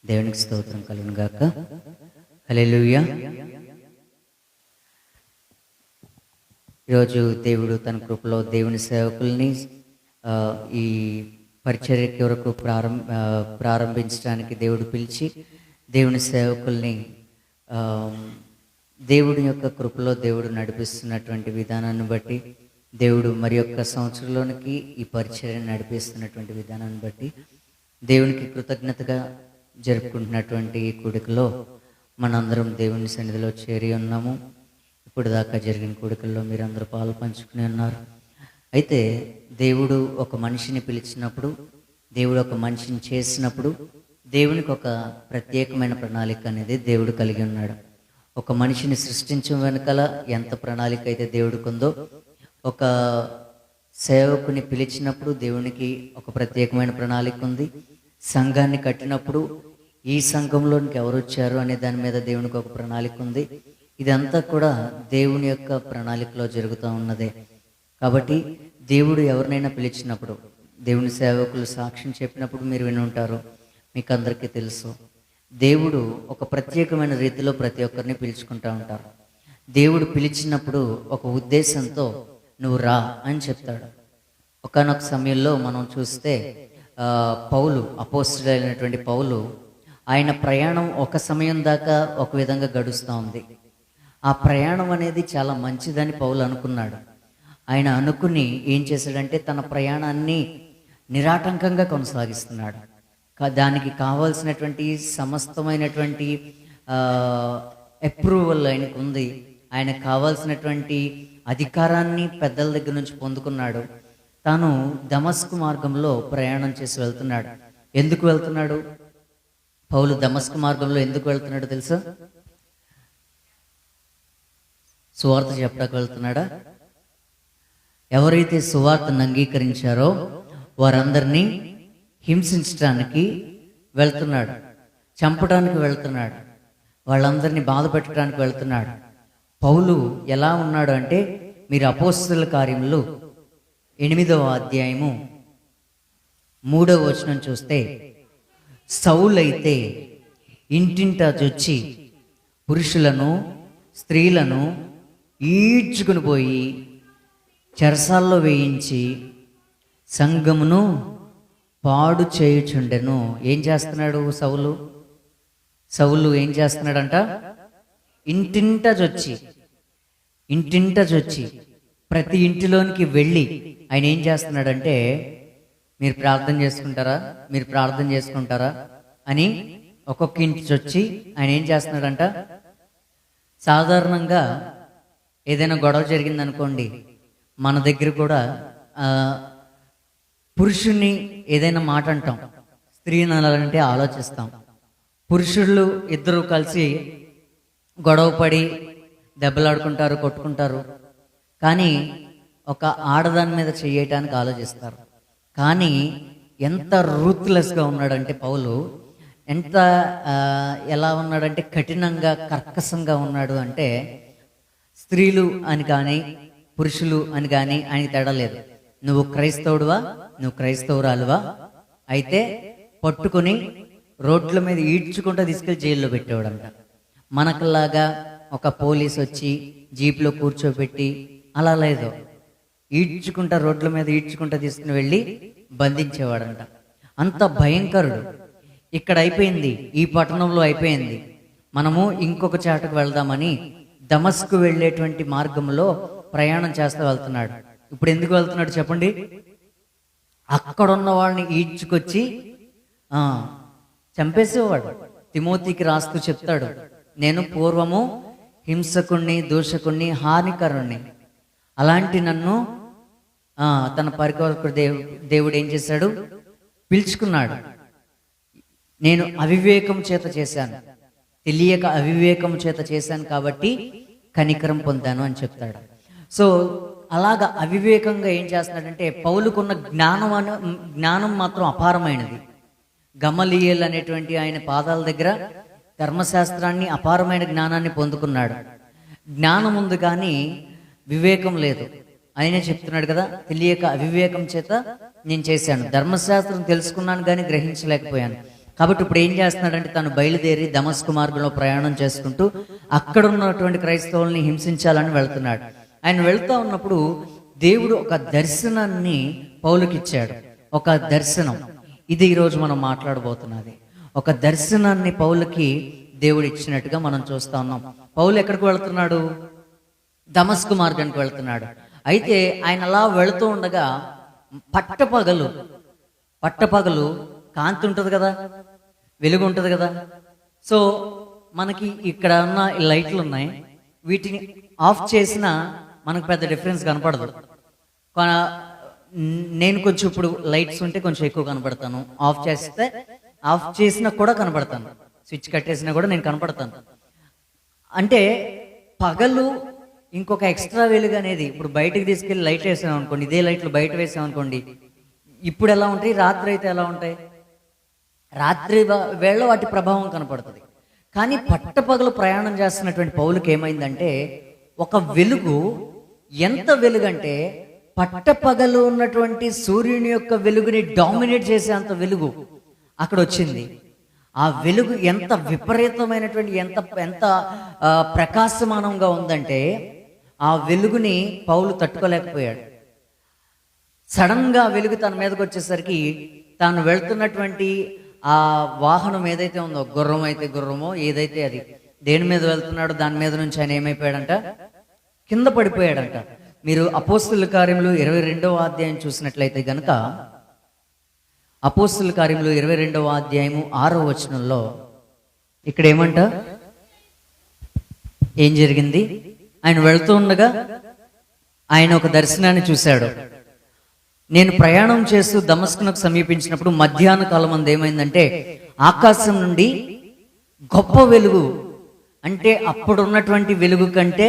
దేవునికి స్తోత్రం కలుగును గాక. హల్లెలూయా. ఈరోజు దేవుడు తన కృపలో దేవుని సేవకుల్ని ఈ పరిచర్య కొరకు ప్రారంభించడానికి దేవుడు పిలిచి దేవుని సేవకుల్ని దేవుడి యొక్క కృపలో దేవుడు నడిపిస్తున్నటువంటి విధానాన్ని బట్టి, దేవుడు మరి యొక్క సంవత్సరంలోనికి ఈ పరిచర్యను నడిపిస్తున్నటువంటి విధానాన్ని బట్టి దేవునికి కృతజ్ఞతగా జరుపుకుంటున్నటువంటి ఈ కూడికలో మనందరం దేవుని సన్నిధిలో చేరి ఉన్నాము. ఇప్పుడు దాకా జరిగిన కూడికల్లో మీరందరూ పాలు పంచుకుని ఉన్నారు. అయితే దేవుడు ఒక మనిషిని పిలిచినప్పుడు, దేవుడు ఒక మనిషిని చేసినప్పుడు దేవునికి ఒక ప్రత్యేకమైన ప్రణాళిక అనేది దేవుడు కలిగి ఉన్నాడు. ఒక మనిషిని సృష్టించడం వెనకాల ఎంత ప్రణాళిక అయితే దేవుడికి ఉందో, ఒక సేవకుని పిలిచినప్పుడు దేవునికి ఒక ప్రత్యేకమైన ప్రణాళిక ఉంది. సంఘాన్ని కట్టినప్పుడు ఈ సంఘంలోనికి ఎవరు వచ్చారు అనే దాని మీద దేవునికి ఒక ప్రణాళిక ఉంది. ఇదంతా కూడా దేవుని యొక్క ప్రణాళికలో జరుగుతూ ఉన్నదే. కాబట్టి దేవుడు ఎవరినైనా పిలిచినప్పుడు, దేవుని సేవకులు సాక్ష్యం చెప్పినప్పుడు మీరు విని ఉంటారు, మీకు అందరికీ తెలుసు, దేవుడు ఒక ప్రత్యేకమైన రీతిలో ప్రతి ఒక్కరిని పిలుచుకుంటూ ఉంటారు. దేవుడు పిలిచినప్పుడు ఒక ఉద్దేశంతో నువ్వు రా అని చెప్తాడు. ఒకానొక సమయంలో మనం చూస్తే పౌలు, అపోస్తలుడైనటువంటి పౌలు, ఆయన ప్రయాణం ఒక సమయం దాకా ఒక విధంగా గడుస్తూ ఉంది. ఆ ప్రయాణం అనేది చాలా మంచిదని పౌలు అనుకున్నాడు. ఆయన అనుకుని ఏం చేశాడంటే తన ప్రయాణాన్ని నిరాటంకంగా కొనసాగిస్తున్నాడు. దానికి కావాల్సినటువంటి సమస్తమైనటువంటి అప్రూవల్ ఆయనకు ఉంది. ఆయనకు కావాల్సినటువంటి అధికారాన్ని పెద్దల దగ్గర నుంచి పొందుకున్నాడు. తాను దమస్కు మార్గంలో ప్రయాణం చేసి వెళ్తున్నాడు. ఎందుకు వెళ్తున్నాడు? పౌలు దమస్కు మార్గంలో ఎందుకు వెళ్తున్నాడో తెలుసా? సువార్త చెప్పడానికి వెళ్తున్నాడా? ఎవరైతే సువార్తను అంగీకరించారో వారందరినీ హింసించడానికి వెళ్తున్నాడు, చంపడానికి వెళ్తున్నాడు, వాళ్ళందరినీ బాధ పెట్టడానికి వెళ్తున్నాడు. పౌలు ఎలా ఉన్నాడు అంటే, మీరు అపోస్తలుల కార్యములు 8వ అధ్యాయము 3వ వచనం చూస్తే, సౌలైతే ఇంటింటా చొచ్చి పురుషులను స్త్రీలను ఈడ్చుకుని పోయి చెరసాల్లో వేయించి సంఘమును పాడు చేయుచుండెను. ఏం చేస్తున్నాడు సౌలు ఏం చేస్తున్నాడంట? ఇంటింటా చొచ్చి ప్రతి ఇంటిలోనికి వెళ్ళి ఆయన ఏం చేస్తున్నాడంటే, మీరు ప్రార్థన చేసుకుంటారా అని ఒక్కొక్క ఇంటికి వచ్చి ఆయన ఏం చేస్తున్నాడంట? సాధారణంగా ఏదైనా గొడవ జరిగిందనుకోండి, మన దగ్గర కూడా పురుషుణ్ణి ఏదైనా మాట అంటాం, స్త్రీని అనాలంటే ఆలోచిస్తాం. పురుషుళ్ళు ఇద్దరు కలిసి గొడవ పడి దెబ్బలాడుకుంటారు, కొట్టుకుంటారు. కానీ ఒక ఆడదాని మీద చేయటానికి ఆలోచిస్తారు. కానీ ఎంత రూత్లెస్గా ఉన్నాడంటే పౌలు, ఎంత ఎలా ఉన్నాడంటే కఠినంగా కర్కశంగా ఉన్నాడు అంటే, స్త్రీలు అని కానీ పురుషులు అని కానీ ఆయనకి తేడా లేదు. నువ్వు క్రైస్తవుడువా, నువ్వు క్రైస్తవురాలువా అయితే పట్టుకుని రోడ్ల మీద ఈడ్చుకుంటూ తీసుకెళ్ళి జైల్లో పెట్టేవాడంట. మనకులాగా ఒక పోలీస్ వచ్చి జీప్లో కూర్చోబెట్టి అలా లేదు, రోడ్ల మీద ఈడ్చుకుంటూ తీసుకుని వెళ్ళి బంధించేవాడంట. అంత భయంకరుడు. ఇక్కడ అయిపోయింది, ఈ పట్టణంలో అయిపోయింది, మనము ఇంకొక చాటుకు వెళ్దామని దమస్కు వెళ్ళేటువంటి మార్గంలో ప్రయాణం చేస్తూ వెళ్తున్నాడు. ఇప్పుడు ఎందుకు వెళ్తున్నాడు చెప్పండి? అక్కడున్న వాళ్ళని ఈడ్చుకొచ్చి చంపేసేవాడు. తిమోతికి రాస్తూ చెప్తాడు, నేను పూర్వము హింసకుణ్ణి, దూషకుణ్ణి, హానికరుణ్ణి, అలాంటి నన్ను తన పరికొరకు దేవుడు ఏం చేశాడు? పిలుచుకున్నాడు. నేను అవివేకం చేత చేశాను, తెలియక అవివేకం చేత చేశాను కాబట్టి కనికరం పొందాను అని చెప్తాడు. సో అలాగా అవివేకంగా ఏం చేస్తున్నాడంటే, పౌలుకున్న జ్ఞానం మాత్రం అపారమైనది. గమలీయేల్ అనేటువంటి ఆయన పాదాల దగ్గర ధర్మశాస్త్రాన్ని, అపారమైన జ్ఞానాన్ని పొందుకున్నాడు. జ్ఞానం ఉంది కానీ వివేకం లేదు. ఆయనే చెప్తున్నాడు కదా, తెలియక అవివేకం చేత నేను చేశాను, ధర్మశాస్త్రం తెలుసుకున్నాను కానీ గ్రహించలేకపోయాను. కాబట్టి ఇప్పుడు ఏం చేస్తున్నాడంటే తను బయలుదేరి దమస్కు మార్గంలో ప్రయాణం చేసుకుంటూ అక్కడ ఉన్నటువంటి క్రైస్తవుల్ని హింసించాలని వెళ్తున్నాడు. ఆయన వెళ్తా ఉన్నప్పుడు దేవుడు ఒక దర్శనాన్ని పౌలుకి ఇచ్చాడు. ఒక దర్శనం, ఇది ఈరోజు మనం మాట్లాడబోతున్నది. ఒక దర్శనాన్ని పౌలుకి దేవుడు ఇచ్చినట్టుగా మనం చూస్తా ఉన్నాం. పౌలు ఎక్కడికి వెళ్తున్నాడు? దమస్కు మార్గానికి వెళ్తున్నాడు. అయితే ఆయన అలా వెళుతూ ఉండగా పట్టపగలు కాంతి ఉంటుంది కదా, వెలుగు ఉంటుంది కదా. సో మనకి ఇక్కడ ఉన్న లైట్లు ఉన్నాయి, వీటిని ఆఫ్ చేసినా మనకు పెద్ద డిఫరెన్స్ కనపడదు. నేను కొంచెం ఇప్పుడు లైట్స్ ఉంటే కొంచెం ఎక్కువ కనపడతాను, ఆఫ్ చేసినా కూడా కనపడతాను, స్విచ్ కట్టేసినా కూడా నేను కనపడతాను. అంటే పగలు ఇంకొక ఎక్స్ట్రా వెలుగు అనేది, ఇప్పుడు బయటకు తీసుకెళ్ళి లైట్ వేసాం అనుకోండి, ఇదే లైట్లు బయట వేసాం అనుకోండి, ఇప్పుడు ఎలా ఉంటాయి, రాత్రి అయితే ఎలా ఉంటాయి, రాత్రి వేళ వాటి ప్రభావం కనపడుతుంది. కానీ పట్టపగలు ప్రయాణం చేస్తున్నటువంటి పౌలుకి ఏమైందంటే ఒక వెలుగు, ఎంత వెలుగు అంటే పట్టపగలు ఉన్నటువంటి సూర్యుని యొక్క వెలుగుని డామినేట్ చేసే అంత వెలుగు అక్కడ వచ్చింది. ఆ వెలుగు ఎంత విపరీతమైనటువంటి ఎంత ఎంత ప్రకాశమానంగా ఉందంటే ఆ వెలుగుని పౌలు తట్టుకోలేకపోయాడు. సడన్ గా వెలుగు తన మీదకి వచ్చేసరికి తాను వెళ్తున్నటువంటి ఆ వాహనం ఏదైతే ఉందో, గుర్రం అయితే గుర్రమో ఏదైతే అది దేని మీద వెళ్తున్నాడో దాని మీద నుంచి ఆయన ఏమైపోయాడంట, కింద పడిపోయాడంట. మీరు అపోస్తుల కార్యములు 22వ అధ్యాయం చూసినట్లయితే గనక అపోస్తుల కార్యములు 22వ అధ్యాయము 6వ వచనంలో ఇక్కడ ఏమంట, ఏం జరిగింది? ఆయన వెళ్తూ ఉండగా ఆయన ఒక దర్శనాన్ని చూశాడు. నేను ప్రయాణం చేస్తూ దమస్కునకు సమీపించినప్పుడు మధ్యాహ్న కాలం అందు ఏమైందంటే ఆకాశం నుండి గొప్ప వెలుగు, అంటే అప్పుడున్నటువంటి వెలుగు కంటే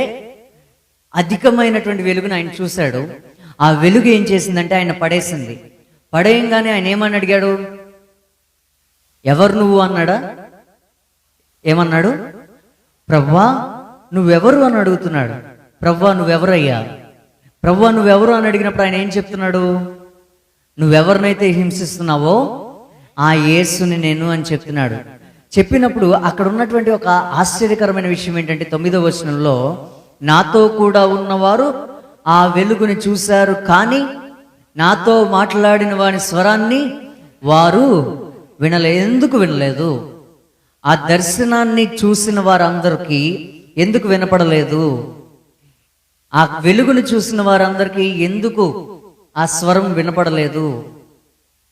అధికమైనటువంటి వెలుగుని ఆయన చూశాడు. ఆ వెలుగు ఏం చేసిందంటే ఆయన పడేసింది. పడేయంగానే ఆయన ఏమని అడిగాడు? ఎవరు నువ్వు అన్నాడా? ఏమన్నాడు? ప్రవ్వా నువ్వెవరు అని అడుగుతున్నాడు. ప్రవ్వా నువ్వెవరయ్యా, ప్రవ్వా నువ్వెవరు అని అడిగినప్పుడు ఆయన ఏం చెప్తున్నాడు? నువ్వెవరినైతే హింసిస్తున్నావో ఆ యేసుని నేను అని చెప్తున్నాడు. చెప్పినప్పుడు అక్కడ ఉన్నటువంటి ఒక ఆశ్చర్యకరమైన విషయం ఏంటంటే 9వ వచనంలో, నాతో కూడా ఉన్నవారు ఆ వెలుగుని చూశారు, కానీ నాతో మాట్లాడిన వాని స్వరాన్ని వారు వినలేదు. ఎందుకు వినలేదు? ఆ దర్శనాన్ని చూసిన వారందరికీ ఎందుకు వినపడలేదు? ఆ వెలుగును చూసిన వారందరికీ ఎందుకు ఆ స్వరం వినపడలేదు?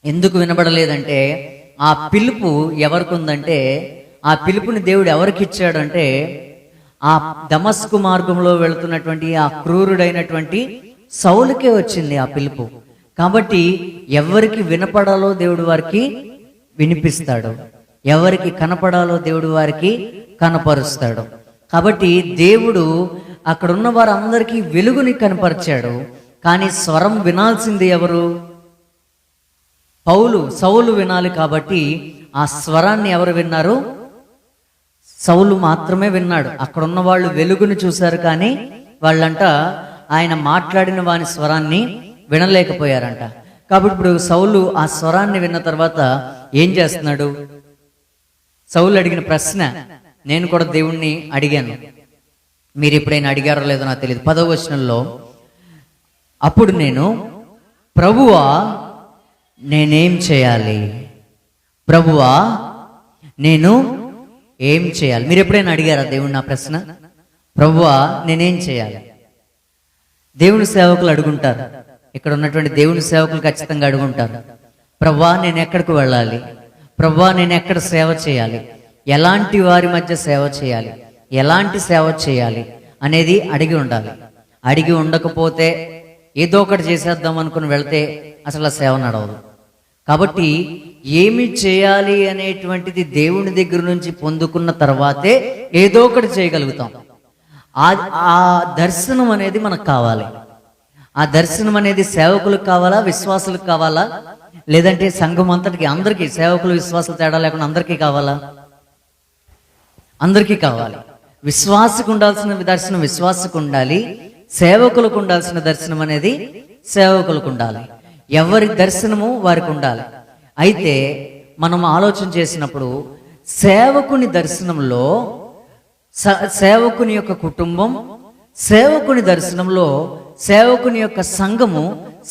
ఎందుకు వినపడలేదంటే ఆ పిలుపు ఎవరికి ఉందంటే, ఆ పిలుపుని దేవుడు ఎవరికి ఇచ్చాడంటే ఆ దమస్కు మార్గంలో వెళుతున్నటువంటి ఆ క్రూరుడైనటువంటి సౌలుకే వచ్చింది ఆ పిలుపు. కాబట్టి ఎవరికి వినపడాలో దేవుడు వారికి వినిపిస్తాడు, ఎవరికి కనపడాలో దేవుడు వారికి కనపరుస్తాడు. కాబట్టి దేవుడు అక్కడ ఉన్న వారందరికీ వెలుగుని కనపరిచాడు, కానీ స్వరం వినాల్సింది ఎవరు? సౌలు వినాలి. కాబట్టి ఆ స్వరాన్ని ఎవరు విన్నారు? సౌలు మాత్రమే విన్నాడు. అక్కడ ఉన్న వాళ్ళు వెలుగుని చూశారు, కానీ వాళ్ళంట ఆయన మాట్లాడిన వాని స్వరాన్ని వినలేకపోయారంట. కాబట్టి ఇప్పుడు సౌలు ఆ స్వరాన్ని విన్న తర్వాత ఏం చేస్తున్నాడు? సౌలు అడిగిన ప్రశ్న నేను కూడా దేవుణ్ణి అడిగాను, మీరు ఎప్పుడైనా అడిగారో లేదో నాకు తెలియదు. 10వ వచనంలో, అప్పుడు నేను, ప్రభువా నేనేం చేయాలి? ప్రభువా నేను ఏం చేయాలి? మీరు ఎప్పుడైనా అడిగారా దేవుణ్ణి ఆ ప్రశ్న? ప్రభువా నేనేం చేయాలి? దేవుని సేవకులు అడుగుంటారు, ఇక్కడ ఉన్నటువంటి దేవుని సేవకులు ఖచ్చితంగా అడుగుంటారు, ప్రభువా నేను ఎక్కడికి వెళ్ళాలి? ప్రభువా నేను ఎక్కడ సేవ చేయాలి? ఎలాంటి వారి మధ్య సేవ చేయాలి? ఎలాంటి సేవ చేయాలి అనేది అడిగి ఉండాలి. అడిగి ఉండకపోతే ఏదో ఒకటి చేసేద్దాం అనుకుని వెళ్తే అసలు ఆ సేవ నడవదు. కాబట్టి ఏమి చేయాలి అనేటువంటిది దేవుని దగ్గర నుంచి పొందుకున్న తర్వాతే ఏదో ఒకటి చేయగలుగుతాం. ఆ దర్శనం అనేది మనకు కావాలి. ఆ దర్శనం అనేది సేవకులకు కావాలా, విశ్వాసులకు కావాలా, లేదంటే సంఘం అంతటికి, అందరికీ, సేవకులు విశ్వాసులు తేడా లేకుండా అందరికీ కావాలా? అందరికీ కావాలి. విశ్వాసకు ఉండాల్సిన దర్శనం విశ్వాసకు ఉండాలి, సేవకులకు ఉండాల్సిన దర్శనం అనేది సేవకులకు ఉండాలి. ఎవరి దర్శనము వారికి ఉండాలి. అయితే మనం ఆలోచన చేసినప్పుడు సేవకుని దర్శనంలో సేవకుని యొక్క కుటుంబం, సేవకుని దర్శనంలో సేవకుని యొక్క సంఘము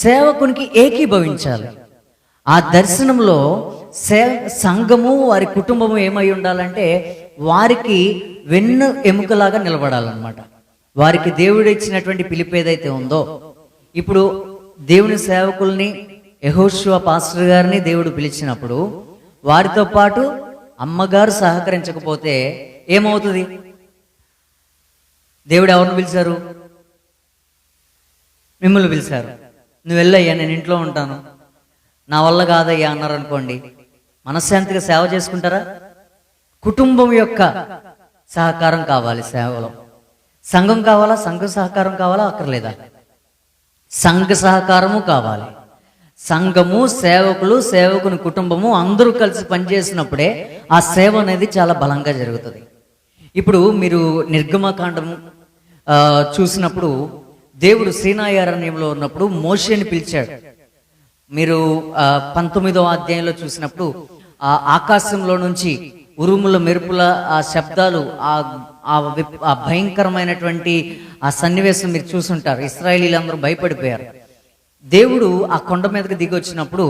సేవకునికి ఏకీభవించాలి. ఆ దర్శనంలో సంఘము వారి కుటుంబము ఏమై ఉండాలంటే వారికి వెన్ను ఎముకలాగా నిలబడాలన్నమాట. వారికి దేవుడు ఇచ్చినటువంటి పిలుపు ఏదైతే ఉందో, ఇప్పుడు దేవుని సేవకుల్ని యెహోషువ పాస్టర్ గారిని దేవుడు పిలిచినప్పుడు వారితో పాటు అమ్మగారు సహకరించకపోతే ఏమవుతుంది? దేవుడు ఎవరిని పిలిచారు? మిమ్మల్ని పిలిచారు. నువ్వు వెళ్ళయ్యా, నేను ఇంట్లో ఉంటాను, నా వల్ల కాదయ్యా అన్నారు అనుకోండి, మనశ్శాంతిగా సేవ చేసుకుంటారా? కుటుంబం యొక్క సహకారం కావాలి సేవలో. సంఘం కావాలా? సంఘ సహకారం కావాలా? అక్కర్లేదా? సంఘ సహకారము కావాలి. సంఘము, సేవకులు, సేవకుని కుటుంబము అందరూ కలిసి పనిచేసినప్పుడే ఆ సేవ అనేది చాలా బలంగా జరుగుతుంది. ఇప్పుడు మీరు నిర్గమకాండము చూసినప్పుడు దేవుడు సీనాయి అరణ్యంలో ఉన్నప్పుడు మోషేని పిలిచాడు. మీరు 19వ అధ్యాయంలో చూసినప్పుడు ఆ ఆకాశంలో నుంచి ఉరుముల మెరుపుల ఆ శబ్దాలు, ఆ భయంకరమైనటువంటి ఆ సన్నివేశం మీరు చూసుంటారు. ఇశ్రాయేలీలందరూ భయపడిపోయారు. దేవుడు ఆ కొండ మీదకి దిగి వచ్చినప్పుడు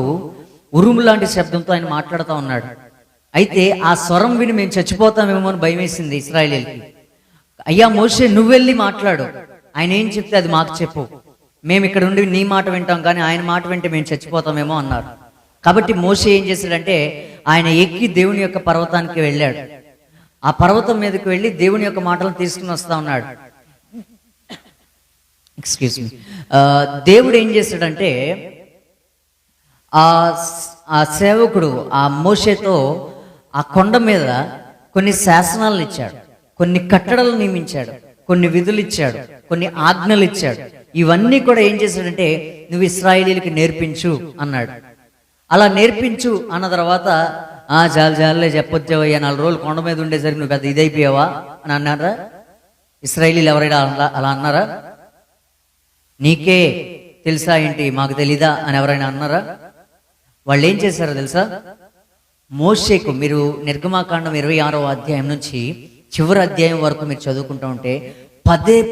ఉరుము లాంటి శబ్దంతో ఆయన మాట్లాడుతూ ఉన్నాడు. అయితే ఆ స్వరం విని మేము చచ్చిపోతామేమో అని భయం వేసింది ఇశ్రాయేలీలకి. అయ్యా మోషే, నువ్వెళ్ళి మాట్లాడు, ఆయన ఏం చెప్తే అది మాకు చెప్పు, మేము ఇక్కడ ఉండి నీ మాట వింటాం, కానీ ఆయన మాట వింటే మేము చచ్చిపోతామేమో అన్నారు. కాబట్టి మోషే ఏం చేశాడంటే ఆయన ఎక్కి దేవుని యొక్క పర్వతానికి వెళ్ళాడు. ఆ పర్వతం మీదకి వెళ్ళి దేవుని యొక్క మాటలను తీసుకుని వస్తా ఉన్నాడు. Excuse me. దేవుడు ఏం చేశాడంటే ఆ సేవకుడు ఆ మోషేతో ఆ కొండ మీద కొన్ని శాసనాలను ఇచ్చాడు, కొన్ని కట్టడలు నియమించాడు, కొన్ని విధులు ఇచ్చాడు, కొన్ని ఆజ్ఞలు ఇచ్చాడు. ఇవన్నీ కూడా ఏం చేశాడంటే నువ్వు ఇశ్రాయేలీలకి నేర్పించు అన్నాడు. అలా నేర్పించు అన్న తర్వాత జాలే చెప్పొచ్చావయ్యా, 4 రోజులు కొండ మీద ఉండేసరికి నువ్వు పెద్ద ఇదైపోయావా అని అన్నారా? ఇశ్రాయేలీలు ఎవరైనా అలా అన్నారా? నీకే తెలుసా ఏంటి, మాకు తెలీదా అని ఎవరైనా అన్నారా? వాళ్ళు ఏం చేశారో తెలుసా? మోషేకు, మీరు నిర్గమాకాండం 26వ అధ్యాయం నుంచి చివరి అధ్యాయం వరకు మీరు చదువుకుంటూ ఉంటే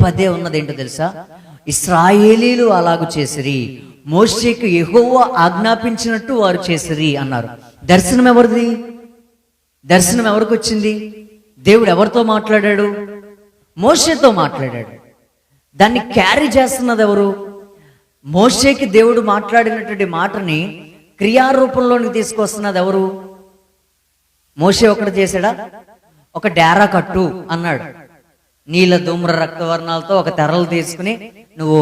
పదే ఉన్నది ఏంటో తెలుసా? ఇశ్రాయేలీలు అలాగు చేసిరి, మోషేకు యెహోవా ఆజ్ఞాపించినట్టు వారు చేసిరి అన్నారు. దర్శనం ఎవరిది? దర్శనం ఎవరికి వచ్చింది? దేవుడు ఎవరితో మాట్లాడాడు? మోషేతో మాట్లాడాడు. దాన్ని క్యారీ చేస్తున్నది ఎవరు? మోషేకి దేవుడు మాట్లాడినటువంటి మాటని క్రియారూపంలోనికి తీసుకొస్తున్నది ఎవరు? మోషే ఒకటి చేశాడా? ఒక డేరా కట్టు అన్నాడు. నీల ధూమ్ర రక్తవర్ణాలతో ఒక తెరలు తీసుకుని నువ్వు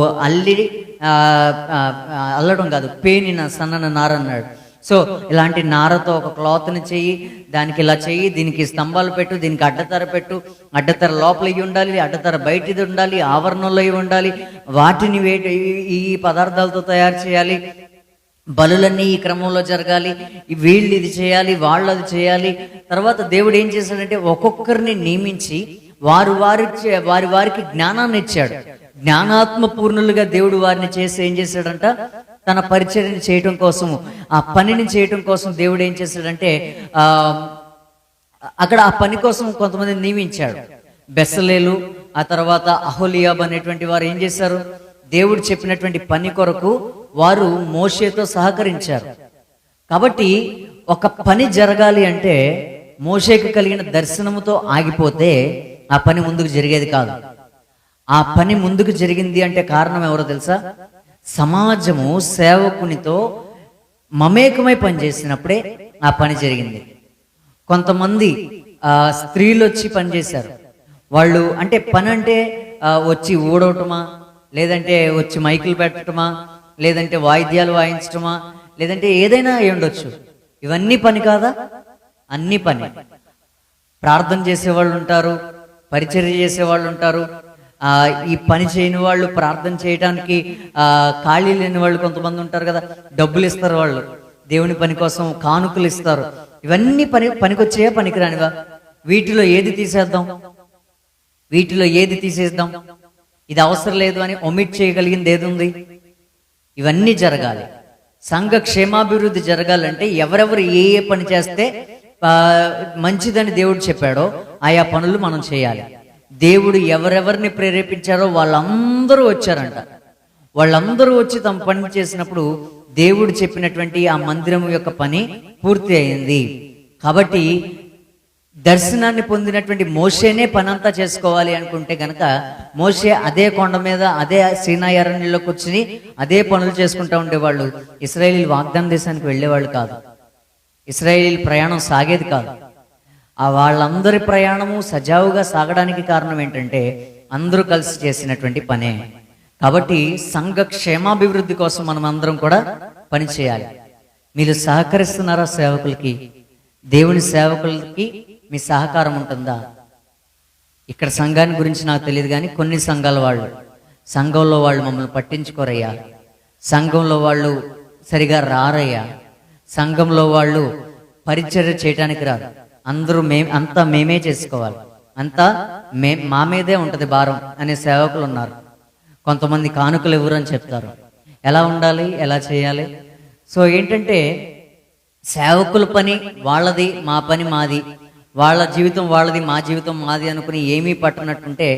అల్లడం కాదు, పేనిన సన్నన నార అన్నాడు. సో ఇలాంటి నారతో ఒక క్లాత్ని చెయ్యి, దానికి ఇలా చెయ్యి, దీనికి స్తంభాలు పెట్టు, దీనికి అడ్డతెర పెట్టు, అడ్డతెర లోపల ఇవి ఉండాలి, అడ్డతెర బయటిది ఉండాలి, ఆవరణలో ఇవి ఉండాలి, వాటిని ఈ పదార్థాలతో తయారు చేయాలి, బలులన్నీ ఈ క్రమంలో జరగాలి, వీళ్ళు ఇది చేయాలి, వాళ్ళు అది చేయాలి. తర్వాత దేవుడు ఏం చేశాడంటే ఒక్కొక్కరిని నియమించి వారికి జ్ఞానాన్ని ఇచ్చాడు. జ్ఞానాత్మ పూర్ణులుగా దేవుడు వారిని చేసి ఏం చేశాడంట, తన పరిచర్యని చేయటం కోసము, ఆ పనిని చేయటం కోసం దేవుడు ఏం చేశాడంటే అక్కడ ఆ పని కోసం కొంతమందిని నియమించాడు. బెసలేలు, ఆ తర్వాత అహోలియాబ్ అనేటువంటి వారు ఏం చేశారు? దేవుడు చెప్పినటువంటి పని కొరకు వారు మోషేతో సహకరించారు. కాబట్టి ఒక పని జరగాలి అంటే మోషేకు కలిగిన దర్శనముతో ఆగిపోతే ఆ పని ముందుకు జరిగేది కాదు. ఆ పని ముందుకు జరిగింది అంటే కారణం ఎవరో తెలుసా? సమాజము సేవకునితో మమేకమై పనిచేసినప్పుడే ఆ పని జరిగింది. కొంతమంది స్త్రీలు వచ్చి పనిచేశారు. వాళ్ళు అంటే పని అంటే వచ్చి ఊడవటమా, లేదంటే వచ్చి మైకులు పెట్టటమా, లేదంటే వాయిద్యాలు వాయించటమా, లేదంటే ఏదైనా అయి ఉండొచ్చు. ఇవన్నీ పని కాదా? అన్ని పని. ప్రార్థన చేసేవాళ్ళు ఉంటారు, పరిచర్య చేసేవాళ్ళు ఉంటారు. ఈ పని చేయని వాళ్ళు, ప్రార్థన చేయడానికి ఖాళీ లేని వాళ్ళు కొంతమంది ఉంటారు కదా, డబ్బులు ఇస్తారు వాళ్ళు, దేవుని పని కోసం కానుకలు ఇస్తారు. ఇవన్నీ పనికొచ్చేయా, పనికిరానివా? వీటిలో ఏది తీసేద్దాం, వీటిలో ఏది తీసేద్దాం? ఇది అవసరం లేదు అని ఒమిట్ చేయగలిగింది ఏది ఉంది? ఇవన్నీ జరగాలి. సంఘ క్షేమాభివృద్ధి జరగాలంటే ఎవరెవరు ఏ ఏ పని చేస్తే మంచిదని దేవుడు చెప్పాడో ఆయా పనులు మనం చేయాలి. దేవుడు ఎవరెవరిని ప్రేరేపించారో వాళ్ళందరూ వచ్చారంట. వాళ్ళందరూ వచ్చి తమ పని చేసినప్పుడు దేవుడు చెప్పినటువంటి ఆ మందిరం యొక్క పని పూర్తి అయింది. కాబట్టి దర్శనాన్ని పొందినటువంటి మోషేనే పనంతా చేసుకోవాలి అనుకుంటే గనక మోషే అదే కొండ మీద అదే సీనాయి అరణ్యంలో కూర్చుని అదే పనులు చేసుకుంటూ ఉండేవాళ్ళు. ఇశ్రాయేలీయులు వాగ్దాన దేశానికి వెళ్ళేవాళ్ళు కాదు. ఇశ్రాయేలీయుల ప్రయాణం సాగేది కాదు. ఆ వాళ్ళందరి ప్రయాణము సజావుగా సాగడానికి కారణం ఏంటంటే అందరూ కలిసి చేసినటువంటి పనే. కాబట్టి సంఘ క్షేమాభివృద్ధి కోసం మనం అందరం కూడా పని చేయాలి. మీరు సహకరిస్తున్నారా సేవకులకి? దేవుని సేవకులకి మీ సహకారం ఉంటుందా? ఇక్కడ సంఘాన్ని గురించి నాకు తెలియదు, కానీ కొన్ని సంఘాల సంఘంలో వాళ్ళు మమ్మల్ని పట్టించుకోరయ్యా, సంఘంలో వాళ్ళు సరిగా రారయ్యా, సంఘంలో వాళ్ళు పరిచర్య చేయటానికి రారు, అందరూ అంతా మేమే చేసుకోవాలి, అంతా మా మీదే ఉంటుంది భారం అనే సేవకులు ఉన్నారు. కొంతమంది కానుకలు ఎవరు అని చెప్తారు. ఎలా ఉండాలి, ఎలా చేయాలి? సో ఏంటంటే సేవకుల పని వాళ్ళది, మా పని మాది, వాళ్ళ జీవితం వాళ్ళది, మా జీవితం మాది అనుకుని ఏమీ పట్టనట్టుంటే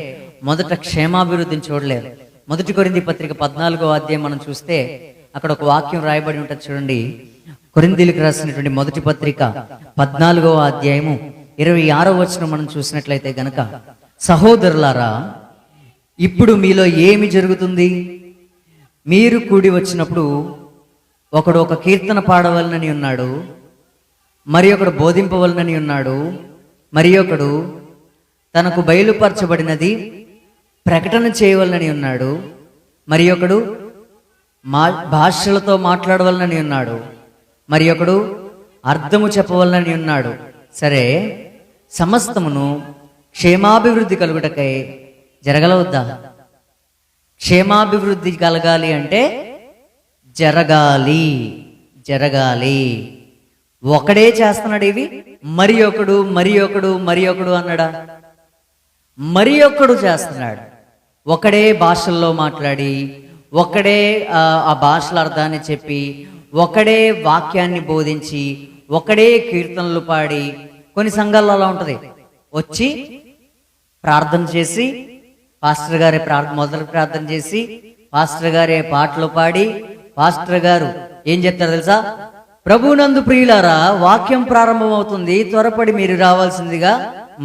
మొదట క్షేమాభివృద్ధిని చూడలేరు. 1 కొరింథీ పత్రిక 14వ అధ్యాయం మనం చూస్తే అక్కడ ఒక వాక్యం రాయబడి ఉంటుంది చూడండి. కొరింథీలకు రాసినటువంటి 1 పత్రిక 14వ అధ్యాయము 26వ వచనం మనం చూసినట్లయితే గనక, సహోదరులారా, ఇప్పుడు మీలో ఏమి జరుగుతుంది? మీరు కూడి వచ్చినప్పుడు ఒకడు ఒక కీర్తన పాడవలనని ఉన్నాడు, మరి ఒకడు బోధింపవలనని ఉన్నాడు, మరి ఒకడు తనకు బయలుపరచబడినది ప్రకటన చేయవలనని ఉన్నాడు, మరి ఒకడు భాషలతో మాట్లాడవలనని ఉన్నాడు, మరి ఒకడు అర్థము చెప్పవలనని ఉన్నాడు. సరే, సమస్తమును క్షేమాభివృద్ధి కలుగుటకై జరగలవద్దా? క్షేమాభివృద్ధి కలగాలి అంటే జరగాలి. ఒకడే చేస్తున్నాడు ఇవి, మరి ఒకడు అన్నాడా? మరి ఒకడు చేస్తున్నాడు. ఒకడే భాషల్లో మాట్లాడి, ఒకడే ఆ భాషల అర్థాన్ని చెప్పి, ఒకడే వాక్యాన్ని బోధించి, ఒకడే కీర్తనలు పాడి. కొన్ని సంఘాల్లో అలా ఉంటది. వచ్చి ప్రార్థన చేసి, పాస్టర్ గారే మొదటి ప్రార్థన చేసి, పాస్టర్ గారే పాటలు పాడి, పాస్టర్ గారు ఏం చెప్తారు తెలుసా? ప్రభునందు ప్రియులారా, వాక్యం ప్రారంభం అవుతుంది, త్వరపడి మీరు రావాల్సిందిగా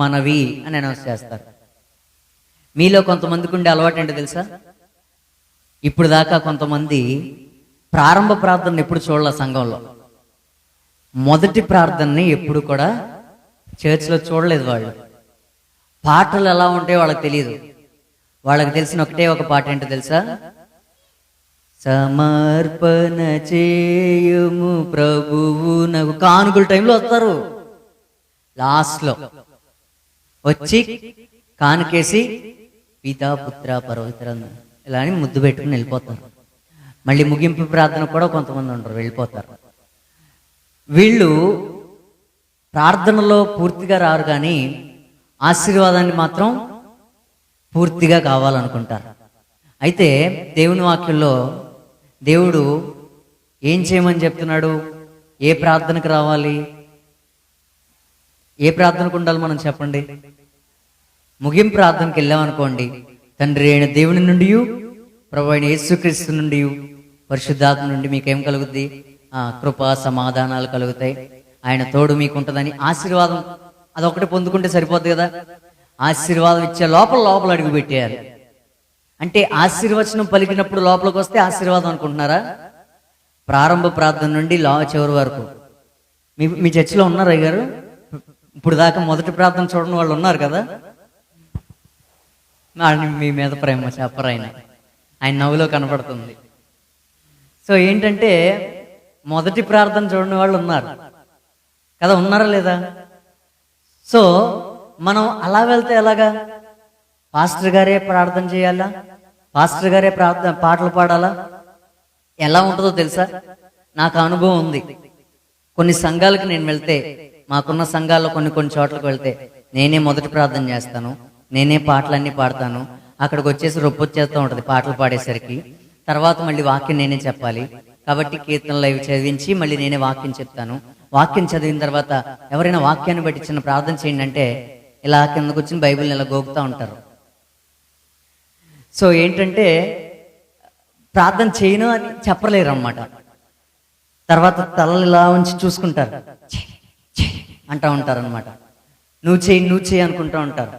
మనవి అని అనౌన్స్ చేస్తారు. మీలో కొంతమందికి ఉండే అలవాటు ఏంటో తెలుసా? ఇప్పుడు దాకా కొంతమంది ప్రారంభ ప్రార్థన ఎప్పుడు చూడాల, సంఘంలో మొదటి ప్రార్థనని ఎప్పుడు కూడా చర్చ్లో చూడలేదు. వాళ్ళు పాటలు ఎలా ఉంటాయో వాళ్ళకి తెలియదు. వాళ్ళకి తెలిసిన ఒకటే ఒక పాట ఏంటో తెలుసా? సమర్పణ చేయుము ప్రభువునకు. కానుకల టైంలో వస్తారు, లాస్ట్లో వచ్చి కానుకేసి పితా పుత్ర పరవిత్ర ఇలా అని ముద్దు పెట్టుకుని వెళ్ళిపోతారు. మళ్ళీ ముగింపు ప్రార్థన కూడా కొంతమంది ఉండరు, వెళ్ళిపోతారు. వీళ్ళు ప్రార్థనలో పూర్తిగా రారు, కానీ ఆశీర్వాదాన్ని మాత్రం పూర్తిగా కావాలనుకుంటారు. అయితే దేవుని వాక్యంలో దేవుడు ఏం చేయమని చెప్తున్నాడు? ఏ ప్రార్థనకు రావాలి, ఏ ప్రార్థనకు ఉండాలి మనం చెప్పండి. ముగింపు ప్రార్థనకి వెళ్ళామనుకోండి, తండ్రి అయిన దేవుని నుండి, ప్రభు అయిన యేసుక్రీస్తు నుండి, పరిశుద్ధాత్మ నుండి మీకేం కలుగుద్ది? కృప సమాధానాలు కలుగుతాయి, ఆయన తోడు మీకు ఉంటుందని ఆశీర్వాదం అదొకటి పొందుకుంటే సరిపోద్ది కదా. ఆశీర్వాదం ఇచ్చే లోపల అడుగు పెట్టేయాలి. అంటే ఆశీర్వచనం పలికినప్పుడు లోపలికి వస్తే ఆశీర్వాదం అనుకుంటున్నారా? ప్రారంభ ప్రార్థన నుండి చివరి వరకు మీ చర్చిలో ఉన్నారు అయ్యారు. ఇప్పుడు దాకా మొదటి ప్రార్థన చూడని వాళ్ళు ఉన్నారు కదా. మీ మీద ప్రేమ చెప్పరు, ఆయన నవ్వులో కనపడుతుంది. సో ఏంటంటే మొదటి ప్రార్థన చూడని వాళ్ళు ఉన్నారు కదా, ఉన్నారా లేదా? సో మనం అలా వెళ్తే ఎలాగా? పాస్టర్ గారే ప్రార్థన చేయాలా? పాస్టర్ గారే పాటలు పాడాలా? ఎలా ఉంటుందో తెలుసా? నాకు అనుభవం ఉంది. కొన్ని సంఘాలకు నేను వెళ్తే, మాకున్న సంఘాల్లో కొన్ని చోట్లకు వెళ్తే నేనే మొదటి ప్రార్థన చేస్తాను, నేనే పాటలన్నీ పాడతాను. అక్కడికి వచ్చేసి రొప్పొచ్చేస్తూ ఉంటుంది పాటలు పాడేసరికి. తర్వాత మళ్ళీ వాక్యం నేనే చెప్పాలి, కాబట్టి కీర్తనలు అవి చదివించి మళ్ళీ నేనే వాక్యం చెప్తాను. వాక్యం చదివిన తర్వాత ఎవరైనా వాక్యాన్ని బట్టి చిన్న ప్రార్థన చేయండి అంటే ఇలా కిందకు వచ్చి బైబిల్ని ఇలా గోకుతూ ఉంటారు. సో ఏంటంటే ప్రార్థన చేయను అని చెప్పలేరు అన్నమాట. తర్వాత తలలు ఇలా ఉంచి చూసుకుంటారు, అంటూ ఉంటారు అనమాట. నువ్వు చేయి అనుకుంటూ ఉంటారు.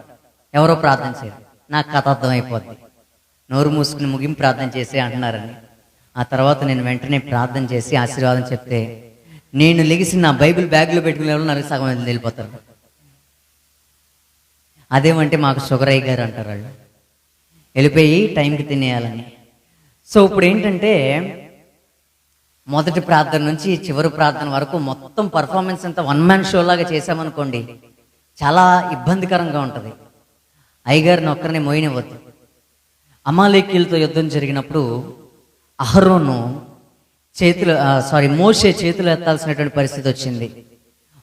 ఎవరో ప్రార్థన చేయరు. నాకు కథ అర్థమైపోద్ది, నోరు మూసుకుని ముగింపు ప్రార్థన చేసి అంటున్నారని. ఆ తర్వాత నేను వెంటనే ప్రార్థన చేసి ఆశీర్వాదం చెప్తే నేను లెగిసి నా బైబిల్ బ్యాగ్లో పెట్టుకునే వాళ్ళు నలుగు సగం వెళ్ళిపోతారు. అదేమంటే మాకు షుగర్ అయ్య గారు అంటారు వాళ్ళు, వెళ్ళిపోయి టైంకి తినేయాలని. సో ఇప్పుడు ఏంటంటే మొదటి ప్రార్థన నుంచి చివరి ప్రార్థన వరకు మొత్తం పర్ఫార్మెన్స్ అంతా వన్ మ్యాన్ షో లాగా చేసామనుకోండి, చాలా ఇబ్బందికరంగా ఉంటుంది. అయ్యగారిని ఒక్కరిని మోయనివ్వద్దు. అమాలేకీయులతో యుద్ధం జరిగినప్పుడు అహరోను మోషే చేతులు ఎత్తాల్సినటువంటి పరిస్థితి వచ్చింది.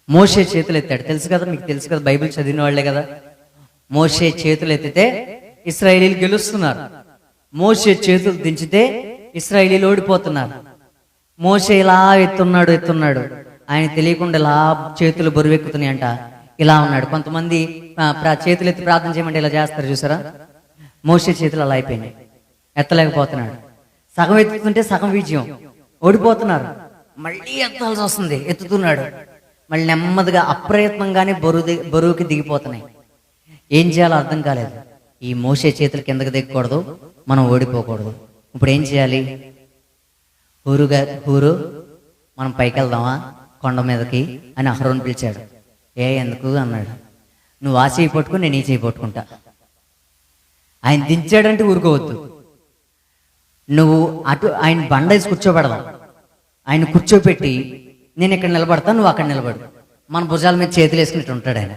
మోషే చేతులు ఎత్తాడు, తెలుసు కదా, మీకు తెలుసు కదా, బైబిల్ చదివిన వాళ్లే కదా. మోషే చేతులు ఎత్తితే ఇశ్రాయేలీలు గెలుస్తున్నారు, మోషే చేతులు దించితే ఇశ్రాయేలీలు ఓడిపోతున్నారు. మోషే ఇలా ఎత్తున్నాడు, ఆయన తెలియకుండా ఇలా చేతులు బరువెక్కుతున్నాయి అంట, ఇలా ఉన్నాడు. కొంతమంది చేతులు ఎత్తి ప్రార్థన చేయమంటే ఇలా చేస్తారు చూసారా, మోషే చేతులు అలా అయిపోయినాయి, ఎత్తలేకపోతున్నాడు. సగం ఎత్తుతుంటే సగం విజయం, ఓడిపోతున్నారు. మళ్ళీ ఎత్తాల్సి వస్తుంది, ఎత్తుతున్నాడు. మళ్ళీ నెమ్మదిగా అప్రయత్నంగానే బరువుకి దిగిపోతున్నాయి. ఏం చేయాలో అర్థం కాలేదు. ఈ మోషే చేతులు కిందకి దిగకూడదు, మనం ఓడిపోకూడదు. ఇప్పుడు ఏం చేయాలి? హూరు మనం పైకి వెళ్దామా కొండ మీదకి అని అహరోను పిలిచాడు. ఎందుకు అన్నాడు. నువ్వు ఆ చేయి పట్టుకుని నేను ఈ చేయి పట్టుకుంటా. ఆయన దించాడంటే ఊరుకోవద్దు. నువ్వు అటు ఆయన బండేసి కూర్చోబెడదాం, ఆయన కూర్చోపెట్టి నేను ఇక్కడ నిలబడతాను, నువ్వు అక్కడ నిలబడు. మన భుజాల మీద చేతులు వేసుకున్నట్టు ఉంటాడు ఆయన.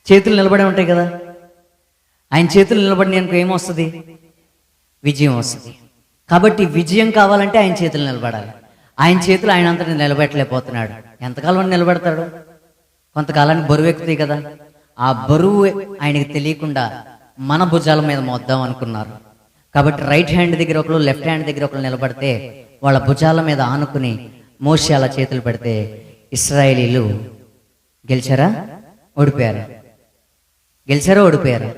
చేతులు నిలబడే ఉంటాయి కదా, ఆయన చేతులు నిలబడి అనుకో ఏమొస్తుంది? విజయం వస్తుంది. కాబట్టి విజయం కావాలంటే ఆయన చేతులు నిలబడాలి. ఆయన చేతులు ఆయన అంతా నిలబెట్టలేకపోతున్నాడు. ఎంతకాలం నిలబెడతాడు? కొంతకాలానికి బరువు ఎక్కుతాయి కదా. ఆ బరువు ఆయనకి తెలియకుండా మన భుజాల మీద మోద్దాం అనుకున్నారు. కాబట్టి రైట్ హ్యాండ్ దగ్గర ఒకరు, లెఫ్ట్ హ్యాండ్ దగ్గర ఒకరు నిలబడితే వాళ్ళ భుజాల మీద ఆనుకుని మోషే అలా చేతులు పెడితే ఇశ్రాయేలీలు గెలిచారా ఓడిపోయారా? గెలిచారా ఓడిపోయారా?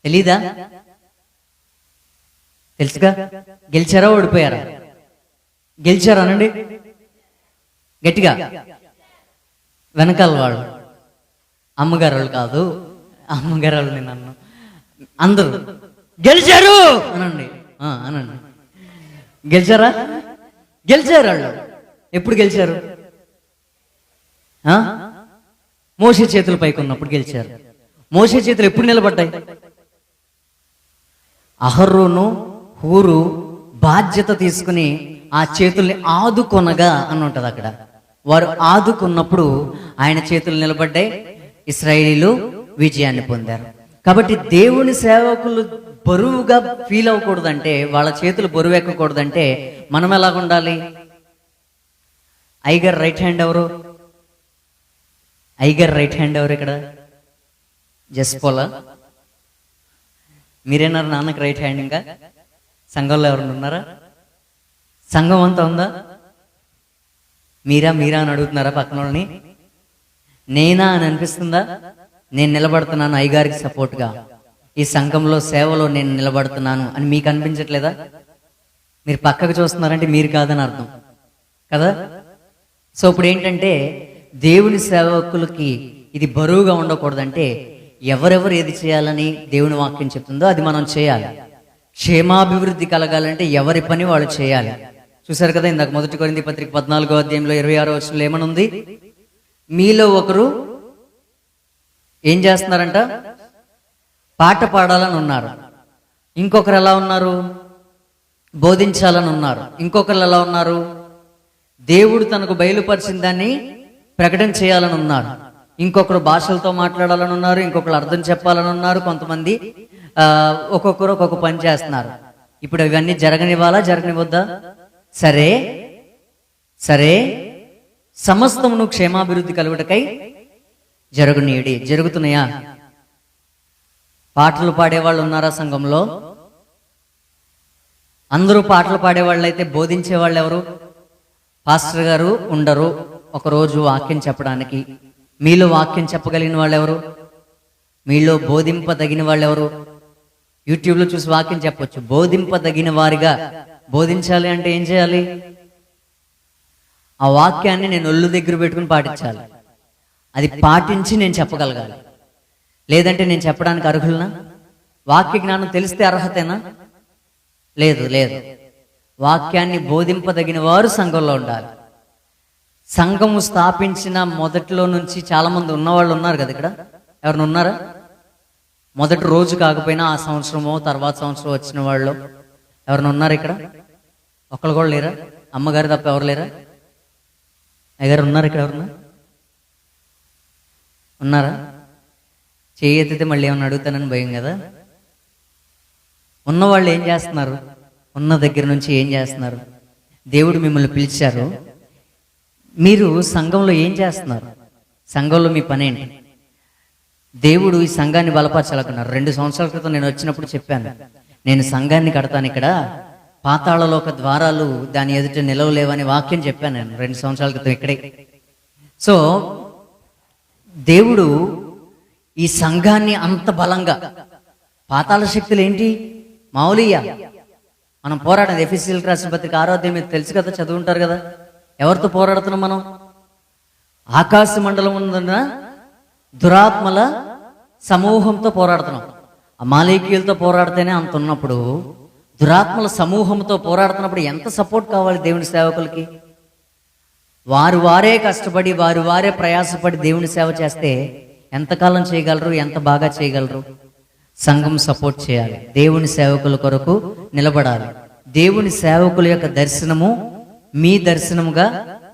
తెలీదా? తెలుసుగా. గెలిచారా ఓడిపోయారా? గెలిచారా అనండి గట్టిగా. వెనకాల వాళ్ళు, అమ్మగారు వాళ్ళు కాదు, అమ్మగారు వాళ్ళు నేను అన్నా, అందరూ గెలిచారు అనండి, అనండి. గెలిచారా? గెలిచారు వాళ్ళు. ఎప్పుడు గెలిచారు? మోషే చేతుల పైకి ఉన్నప్పుడు గెలిచారు. మోషే చేతులు ఎప్పుడు నిలబడ్డాయి? అహరోను హూరు బాధ్యత తీసుకుని ఆ చేతుల్ని ఆదుకొనగా అని ఉంటుంది అక్కడ. వారు ఆదుకున్నప్పుడు ఆయన చేతులు నిలబడ్డాయి, ఇశ్రాయేలీలు విజయాన్ని పొందారు. కాబట్టి దేవుని సేవకులు బరువుగా ఫీల్ అవ్వకూడదంటే, వాళ్ళ చేతులు బరువు ఎక్కకూడదంటే మనం ఎలాగ ఉండాలి? ఐగర్ రైట్ హ్యాండ్ ఎవరు? ఐగర్ రైట్ హ్యాండ్ ఎవరు ఇక్కడ? జస్పోలా మీరేనారు నాన్నకి రైట్ హ్యాండ్? ఇంకా సంఘంలో ఎవరు ఉన్నారా? సంఘం అంతా ఉందా? మీరా అని అడుగుతున్నారా పక్కన వాళ్ళని? నేనా అని అనిపిస్తుందా? నేను నిలబడుతున్నాను అయ్యగారికి సపోర్ట్గా, ఈ సంఘంలో సేవలో నేను నిలబడుతున్నాను అని మీకు అనిపించట్లేదా? మీరు పక్కకు చూస్తున్నారంటే మీరు కాదని అర్థం కదా. సో ఇప్పుడు ఏంటంటే దేవుని సేవకులకి ఇది బరువుగా ఉండకూడదంటే ఎవరెవరు ఏది చేయాలని దేవుని వాక్యం చెప్తుందో అది మనం చేయాలి. క్షేమాభివృద్ధి కలగాలంటే ఎవరి పని వాళ్ళు చేయాలి. చూసారు కదా ఇందాక 1 కొరింథీ పత్రిక 14వ అధ్యాయంలో 26వ వచనంలో ఏమనుంది? మీలో ఒకరు ఏం చేస్తున్నారంట? పాట పాడాలని ఉన్నారు. ఇంకొకరు ఎలా ఉన్నారు? బోధించాలని ఉన్నారు. ఇంకొకరు ఎలా ఉన్నారు? దేవుడు తనకు బయలుపరిచిన దాన్ని ప్రకటన చేయాలని ఉన్నారు. ఇంకొకరు భాషలతో మాట్లాడాలని ఉన్నారు. ఇంకొకరు అర్థం చెప్పాలని ఉన్నారు. కొంతమంది ఒక్కొక్కరు ఒక్కొక్క పని చేస్తున్నారు. ఇప్పుడు ఇవన్నీ జరగనివ్వాలా, జరగనివద్దా? సరే సరే సమస్తమును క్షేమాభివృద్ధి కలుగుటకై జరుగునీయుడి. జరుగుతున్నాయా? పాటలు పాడేవాళ్ళు ఉన్నారా సంఘంలో? అందరూ పాటలు పాడేవాళ్ళు అయితే బోధించే వాళ్ళు ఎవరు? పాస్టర్ గారు ఉండరు ఒకరోజు వాక్యం చెప్పడానికి. మీలో వాక్యం చెప్పగలిగిన వాళ్ళు ఎవరు? మీలో బోధింపదగిన వాళ్ళు ఎవరు? యూట్యూబ్లో చూసి వాక్యం చెప్పొచ్చు. బోధింపదగిన వారిగా బోధించాలి అంటే ఏం చేయాలి? ఆ వాక్యాన్ని నేను ఒళ్ళు దగ్గర పెట్టుకుని పాటించాలి. అది పాటించి నేను చెప్పగలగాలి. లేదంటే నేను చెప్పడానికి అర్హులనా? వాక్య జ్ఞానం తెలిస్తే అర్హతేనా? లేదు లేదు. వాక్యాన్ని బోధింపదగిన వారు సంఘంలో ఉండాలి. సంఘము స్థాపించిన మొదట్లో నుంచి చాలా మంది ఉన్నవాళ్ళు ఉన్నారు కదా ఇక్కడ. ఎవరిని ఉన్నారా? మొదటి రోజు కాకపోయినా ఆ సంవత్సరమో తర్వాత సంవత్సరం వచ్చిన వాళ్ళు ఎవరిని ఉన్నారు ఇక్కడ? ఒకళ్ళు కూడా లేరా? అమ్మగారు తప్ప ఎవరు లేరా? అయ్యగారు ఉన్నారు ఇక్కడ? ఎవరున్నా ఉన్నారా? చేయి ఎత్తితే మళ్ళీ ఏమన్నా అడుగుతానని భయం కదా. ఉన్నవాళ్ళు ఏం చేస్తున్నారు? ఉన్న దగ్గర నుంచి ఏం చేస్తున్నారు? దేవుడు మిమ్మల్ని పిలిచారు. మీరు సంఘంలో ఏం చేస్తున్నారు? సంఘంలో మీ పని ఏంటి? దేవుడు ఈ సంఘాన్ని బలపరచాలనుకున్నారు. 2 సంవత్సరాల క్రితం నేను వచ్చినప్పుడు చెప్పాను, నేను సంఘాన్ని కడతాను, ఇక్కడ పాతాళలోక ద్వారాలు దాని ఎదుట నిలవలేవని వాక్యం చెప్పాను నేను 2 సంవత్సరాల క్రితం ఇక్కడే. సో దేవుడు ఈ సంఘాన్ని అంత బలంగా, పాతాళ శక్తులు ఏంటి మామూలుగా మనం పోరాడేది. ఎఫెసీయులకు రాసిన పత్రిక 6వ అధ్యాయం మీద తెలుసు కదా, చదువుంటారు కదా. ఎవరితో పోరాడుతున్నాం మనం? ఆకాశ మండలం ఉన్న దురాత్మల సమూహంతో పోరాడుతున్నాం. అమాలేకీయులతో పోరాడితేనే అంత ఉన్నప్పుడు, దురాత్మల సమూహంతో పోరాడుతున్నప్పుడు ఎంత సపోర్ట్ కావాలి దేవుని సేవకులకి? వారే కష్టపడి వారే ప్రయాసపడి దేవుని సేవ చేస్తే ఎంతకాలం చేయగలరు? ఎంత బాగా చేయగలరు? సంఘం సపోర్ట్ చేయాలి. దేవుని సేవకుల కొరకు నిలబడాలి. దేవుని సేవకుల యొక్క దర్శనము మీ దర్శనముగా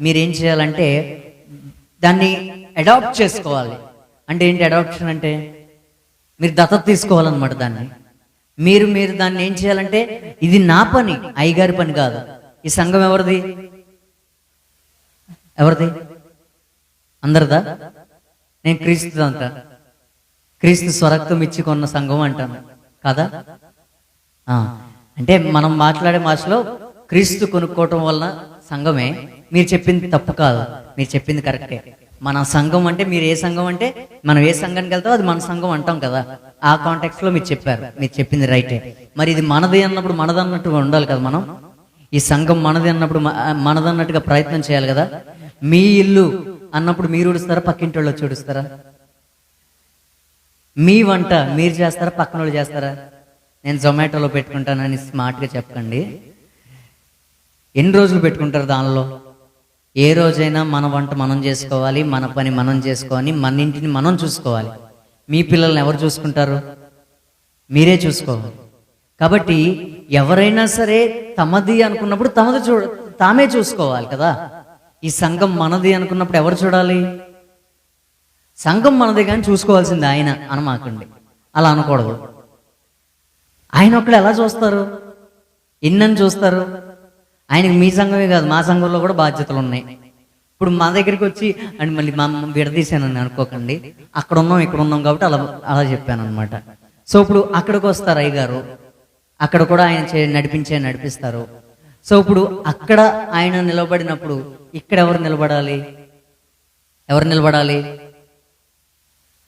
మీరేం చేయాలంటే దాన్ని అడాప్ట్ చేసుకోవాలి. అంటే ఏంటి అడాప్షన్ అంటే? మీరు దత్తత తీసుకోవాలన్నమాట దాన్ని. మీరు దాన్ని ఏం చేయాలంటే, ఇది నా పని, అయ్యగారి పని కాదు. ఈ సంఘం ఎవరిది? అందరిదా? నేను క్రీస్తు అంట, క్రీస్తు స్వరక్తం ఇచ్చి కొన్న సంఘం అంటాను కదా. అంటే మనం మాట్లాడే భాషలో క్రీస్తు కొనుక్కోవటం వలన సంఘమే. మీరు చెప్పింది తప్పు కాదు, మీరు చెప్పింది కరెక్టే. మన సంఘం అంటే, మీరు ఏ సంఘం అంటే, మనం ఏ సంఘానికి వెళ్తామో అది మన సంఘం అంటాం కదా. ఆ కాంటెక్స్ట్ లో మీరు చెప్పారు, మీరు చెప్పింది రైటే. మరి ఇది మనది అన్నప్పుడు మనదన్నట్టుగా ఉండాలి కదా. మనం ఈ సంఘం మనది అన్నప్పుడు మనదన్నట్టుగా ప్రయత్నం చేయాలి కదా. మీ ఇల్లు అన్నప్పుడు మీరు ఉడుస్తారా, పక్కింటి వాళ్ళు వచ్చి ఉడుస్తారా? మీ వంట మీరు చేస్తారా, పక్కన వాళ్ళు చేస్తారా? నేను జొమాటోలో పెట్టుకుంటానని స్మార్ట్గా చెప్పకండి. ఎన్ని రోజులు పెట్టుకుంటారు దానిలో? ఏ రోజైనా మన వంట మనం చేసుకోవాలి, మన పని మనం చేసుకోవాలి, మన ఇంటిని మనం చూసుకోవాలి. మీ పిల్లల్ని ఎవరు చూసుకుంటారు? మీరే చూసుకోవాలి. కాబట్టి ఎవరైనా సరే తమది అనుకున్నప్పుడు తామే చూసుకోవాలి కదా. ఈ సంఘం మనది అనుకున్నప్పుడు ఎవరు చూడాలి? సంఘం మనది కానీ చూసుకోవాల్సింది ఆయన అనమాకండి. అలా అనకూడదు. ఆయన ఒక్కడు ఎలా చూస్తారు? ఎన్నని చూస్తారు? ఆయనకి మీ సంఘమే కాదు, మా సంఘంలో కూడా బాధ్యతలు ఉన్నాయి. ఇప్పుడు మా దగ్గరికి వచ్చి అండ్ మళ్ళీ మా విడదీశానని అనుకోకండి. అక్కడ ఉన్నాం ఇక్కడ ఉన్నాం కాబట్టి అలా చెప్పాను అనమాట. సో ఇప్పుడు అక్కడికి వస్తారు అయ్యగారు, అక్కడ కూడా ఆయన నడిపిస్తారు. సో ఇప్పుడు అక్కడ ఆయన నిలబడినప్పుడు ఇక్కడ ఎవరు నిలబడాలి?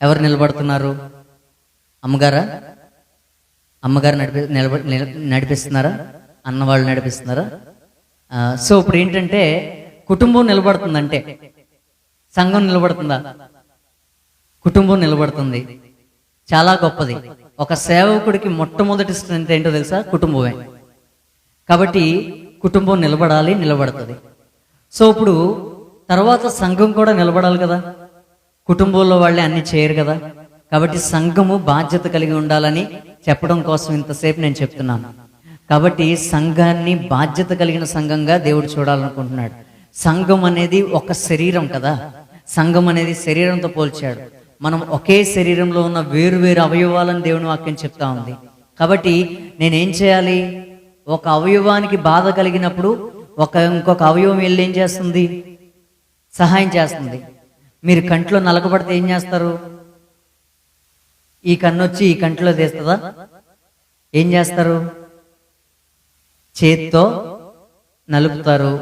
ఎవరు నిలబడుతున్నారు? అమ్మగారు నడిపిస్తున్నారా? అన్నవాళ్ళు నడిపిస్తున్నారా? సో ఇప్పుడు ఏంటంటే, కుటుంబం నిలబడుతుందంటే సంఘం నిలబడుతుందా? కుటుంబం నిలబడుతుంది. చాలా గొప్పది. ఒక సేవకుడికి మొట్టమొదటి స్ట్రెంత్ ఏంటో తెలుసా? కుటుంబమే. కాబట్టి కుటుంబం నిలబడుతుంది. సో ఇప్పుడు తర్వాత సంఘం కూడా నిలబడాలి కదా. కుటుంబంలో వాళ్ళే అన్ని చేయరు కదా. కాబట్టి సంఘము బాధ్యత కలిగి ఉండాలని చెప్పడం కోసం ఇంతసేపు నేను చెప్తున్నాను. కాబట్టి సంఘాన్ని బాధ్యత కలిగిన సంఘంగా దేవుడు చూడాలనుకుంటున్నాడు. సంఘం అనేది ఒక శరీరం కదా. సంఘం అనేది శరీరంతో పోల్చాడు. మనం ఒకే శరీరంలో ఉన్న వేరు వేరు అవయవాలను దేవుని వాక్యం చెప్తా ఉంది. కాబట్టి నేనేం చేయాలి? ఒక అవయవానికి బాధ కలిగినప్పుడు ఇంకొక అవయవం వెళ్ళి ఏం చేస్తుంది? సహాయం చేస్తుంది. మీరు కంట్లో నలకబడితే ఏం చేస్తారు? ఈ కన్ను వచ్చి ఈ కంట్లో తీస్తుందా? ఏం చేస్తారు? చేత్తో నలుపుతారు,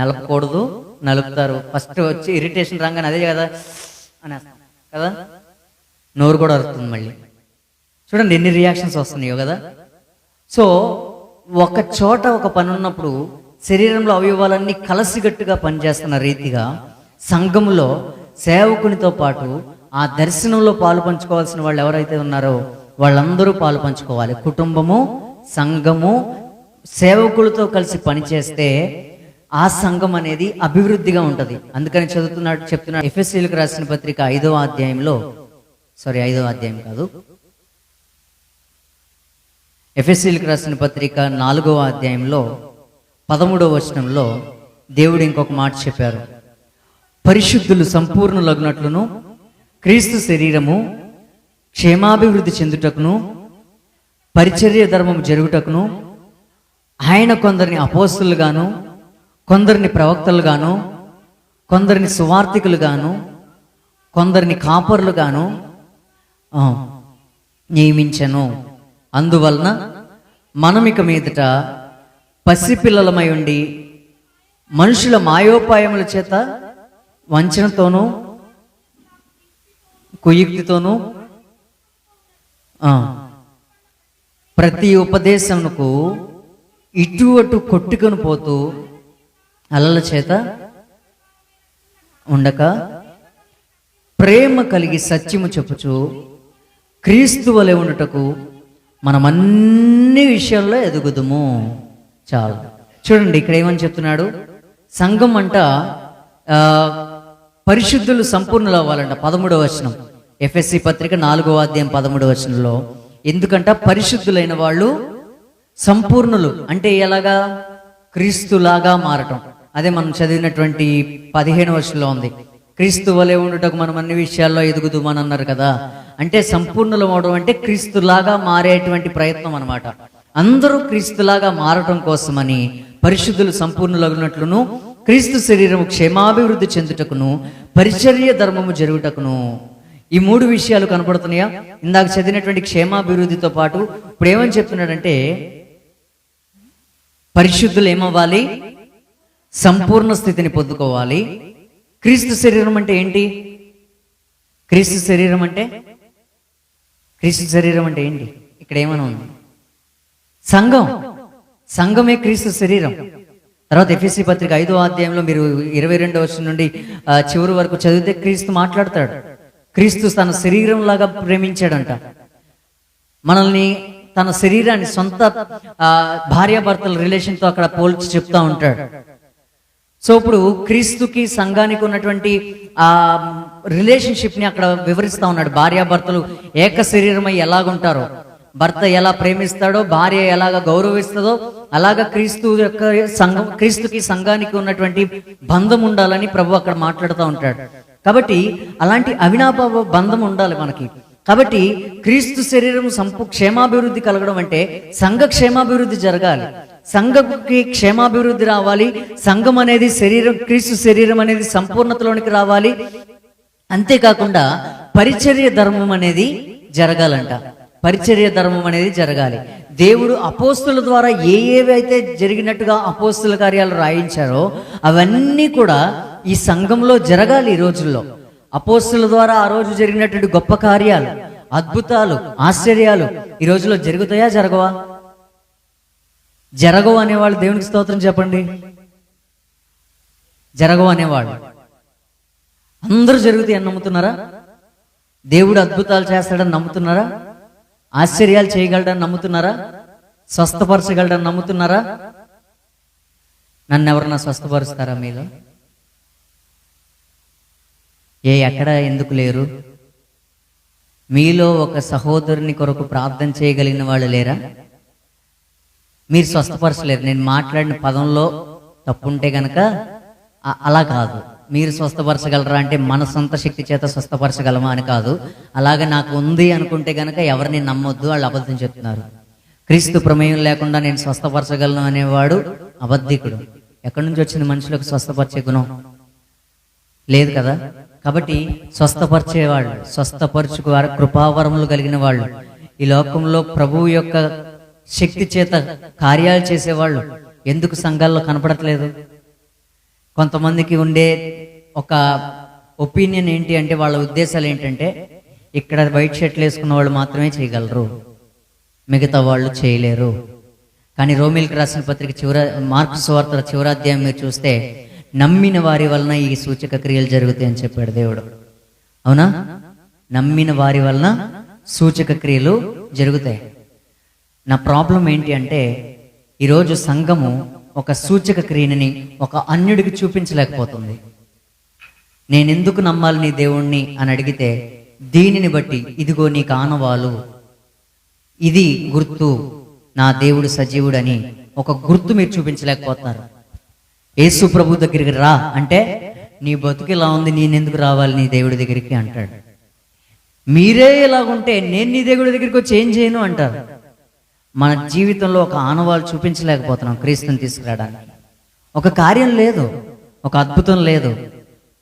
నలపకూడదు, నలుపుతారు. ఫస్ట్ వచ్చి ఇరిటేషన్ రాగానే అదే కదా అనేస్తాం కదా, నోరు కూడా అరుతుంది మళ్ళీ. చూడండి ఎన్ని రియాక్షన్స్ వస్తున్నాయో కదా. సో ఒక చోట ఒక పని ఉన్నప్పుడు శరీరంలో అవయవాలన్నీ కలసిగట్టుగా పనిచేస్తున్న రీతిగా సంఘములో సేవకునితో పాటు ఆ దర్శనంలో పాలు పంచుకోవాల్సిన వాళ్ళు ఎవరైతే ఉన్నారో వాళ్ళందరూ పాలు పంచుకోవాలి. కుటుంబము, సంఘము, సేవకులతో కలిసి పనిచేస్తే ఆ సంఘం అనేది అభివృద్ధిగా ఉంటుంది. అందుకని చెప్తున్నాడు ఎఫెసీయులకు రాసిన పత్రిక 5వ అధ్యాయంలో, ఎఫెసీయులకు రాసిన పత్రిక 4వ అధ్యాయంలో 13వ వచనంలో దేవుడు ఇంకొక మాట చెప్పారు. పరిశుద్ధులు సంపూర్ణులగునట్లును క్రీస్తు శరీరము క్షేమాభివృద్ధి చెందుటకును పరిచర్య ధర్మము జరుగుటకును ఆయన కొందరిని అపోస్తులుగాను, కొందరిని ప్రవక్తలుగాను, కొందరిని సువార్తికులుగాను, కొందరిని కాపరులుగాను నియమించెను. అందువలన మనం ఇక మీదట పసిపిల్లలమై ఉండి మనుషుల మాయోపాయముల చేత వంచనతోనూ కుయుక్తితోనూ ప్రతి ఉపదేశమునకు ఇటు అటు కొట్టుకొని పోతూ అలల చేత ఉండక ప్రేమ కలిగి సత్యము చెప్పుచు క్రీస్తు వలె ఉండుటకు మనం అన్ని విషయాల్లో ఎదుగుదుము. చాలు. చూడండి ఇక్కడ ఏమని చెప్తున్నాడు. సంఘం అంట పరిశుద్ధులు సంపూర్ణులు అవ్వాలంట. 13వ వచనం ఎఫెసీ పత్రిక 4వ అధ్యాయం 13వ వచనంలో, ఎందుకంట పరిశుద్ధులైన వాళ్ళు సంపూర్ణులు అంటే ఎలాగా? క్రీస్తులాగా మారటం. అదే మనం చదివినటువంటి 15వ వచనంలో ఉంది. క్రీస్తు వలె ఉండుటకు మనం అన్ని విషయాల్లో ఎదుగుదామని అన్నారు కదా. అంటే సంపూర్ణులు అవడం అంటే క్రీస్తులాగా మారేటువంటి ప్రయత్నం అన్నమాట. అందరూ క్రీస్తులాగా మారటం కోసమని పరిశుద్ధులు సంపూర్ణులగునట్లును క్రీస్తు శరీరము క్షేమాభివృద్ధి చెందుటకును పరిచర్య ధర్మము జరుగుటకును. ఈ 3 విషయాలు కనపడుతున్నాయా? ఇందాక చదివినటువంటి క్షేమాభివృద్ధితో పాటు ఇప్పుడు ఏమని చెప్తున్నాడంటే పరిశుద్ధులు ఏమవ్వాలి? సంపూర్ణ స్థితిని పొందుకోవాలి. క్రీస్తు శరీరం అంటే ఏంటి? క్రీస్తు శరీరం అంటే ఏంటి? ఇక్కడ ఏమైనా ఉంది? సంఘమే క్రీస్తు శరీరం. తర్వాత ఎఫెసీ పత్రిక 5వ అధ్యాయంలో మీరు 22వ వచనం నుండి చివరి వరకు చదివితే క్రీస్తు మాట్లాడతాడు. క్రీస్తు తన శరీరం లాగా ప్రేమించాడంట. మనల్ని తన శరీరాన్ని సొంత భార్యాభర్తల రిలేషన్తో అక్కడ పోల్చి చెప్తా ఉంటాడు. సో ఇప్పుడు క్రీస్తుకి సంఘానికి ఉన్నటువంటి ఆ రిలేషన్షిప్ ని అక్కడ వివరిస్తా ఉన్నాడు. భార్యాభర్తలు ఏక శరీరమై ఎలాగుంటారో, భర్త ఎలా ప్రేమిస్తాడో, భార్య ఎలాగ గౌరవిస్తుందో, అలాగా క్రీస్తుకి సంఘానికి ఉన్నటువంటి బంధం ఉండాలని ప్రభు అక్కడ మాట్లాడుతూ ఉంటాడు. కాబట్టి అలాంటి అవినాభావ బంధం ఉండాలి మనకి. కాబట్టి క్రీస్తు శరీరం క్షేమాభివృద్ధి కలగడం అంటే సంఘ క్షేమాభివృద్ధి జరగాలి. సంఘకి క్షేమాభివృద్ధి రావాలి. సంఘం అనేది క్రీస్తు శరీరం అనేది సంపూర్ణతలోనికి రావాలి. అంతేకాకుండా పరిచర్య ధర్మం అనేది జరగాలంట. పరిచర్య ధర్మం అనేది జరగాలి. దేవుడు అపోస్తుల ద్వారా ఏవైతే జరిగినట్టుగా అపోస్తుల కార్యాలు రాయించారో అవన్నీ కూడా ఈ సంఘంలో జరగాలి. ఈ రోజుల్లో అపోస్తుల ద్వారా ఆ రోజు జరిగినటువంటి గొప్ప కార్యాలు, అద్భుతాలు, ఆశ్చర్యాలు ఈ రోజులో జరుగుతాయా? జరగవా? జరగవు అనేవాళ్ళు దేవునికి స్తోత్రం చెప్పండి. జరగవు అనేవాళ్ళు అందరూ జరుగుతాయని నమ్ముతున్నారా? దేవుడు అద్భుతాలు చేస్తాడని నమ్ముతున్నారా? ఆశ్చర్యాలు చేయగలడని నమ్ముతున్నారా? స్వస్థపరచగలడని నమ్ముతున్నారా? నన్ను ఎవరన్నా స్వస్థపరుస్తారా మీలో? ఎక్కడ ఎందుకు లేరు? మీలో ఒక సహోదరుని కొరకు ప్రార్థన చేయగలిగిన వాళ్ళు లేరా? మీరు స్వస్థపరచలేరు. నేను మాట్లాడిన పదంలో తప్పుంటే గనక అలా కాదు. మీరు స్వస్థపరచగలరా అంటే మన సొంత శక్తి చేత స్వస్థపరచగలమా అని కాదు. అలాగే నాకు ఉంది అనుకుంటే గనక ఎవరిని నమ్మొద్దు, వాళ్ళు అబద్ధం చెప్తున్నారు. క్రీస్తు ప్రమేయం లేకుండా నేను స్వస్థపరచగలను అనేవాడు అబద్ధికుడు. ఎక్కడి నుంచి వచ్చింది మనుషులకు స్వస్థపరిచే గుణం? లేదు కదా. కాబట్టి స్వస్థపరిచేవాళ్ళు, స్వస్థపరచుకు కృపావరములు కలిగిన వాళ్ళు, ఈ లోకంలో ప్రభువు యొక్క శక్తి చేత కార్యాలు చేసేవాళ్ళు ఎందుకు సంఘాల్లో కనపడట్లేదు? కొంతమందికి ఉండే ఒక ఒపీనియన్ ఏంటి అంటే, వాళ్ళ ఉద్దేశాలు ఏంటంటే, ఇక్కడ వైట్ షర్ట్లు వేసుకున్న వాళ్ళు మాత్రమే చేయగలరు, మిగతా వాళ్ళు చేయలేరు. కానీ రోమీలకు రాసిన పత్రిక మార్కు సువార్త చివరాధ్యాయం మీరు చూస్తే, నమ్మిన వారి వలన ఈ సూచక క్రియలు జరుగుతాయి అని చెప్పాడు దేవుడు. అవునా? నమ్మిన వారి వలన సూచక క్రియలు జరుగుతాయి. నా ప్రాబ్లం ఏంటి అంటే, ఈరోజు సంఘము ఒక సూచక క్రియని ఒక అన్యుడికి చూపించలేకపోతుంది. నేనెందుకు నమ్మాలి నీ దేవుణ్ణి అని అడిగితే, దీనిని బట్టి ఇదిగో నీకు ఆనవాలు, ఇది గుర్తు, నా దేవుడు సజీవుడని ఒక గుర్తు మీరు చూపించలేకపోతున్నారు. యేసు ప్రభు దగ్గరికి రా అంటే, నీ బతుకు ఇలా ఉంది, నేనెందుకు రావాలి నీ దేవుడి దగ్గరికి అంటాడు. మీరే ఇలాగుంటే నేను నీ దేవుడి దగ్గరికి వచ్చి ఏం చేయను అంటారు. మన జీవితంలో ఒక ఆనవాళ్ళు చూపించలేకపోతున్నాం క్రీస్తుని తీసుకురావడానికి. ఒక కార్యం లేదు, ఒక అద్భుతం లేదు,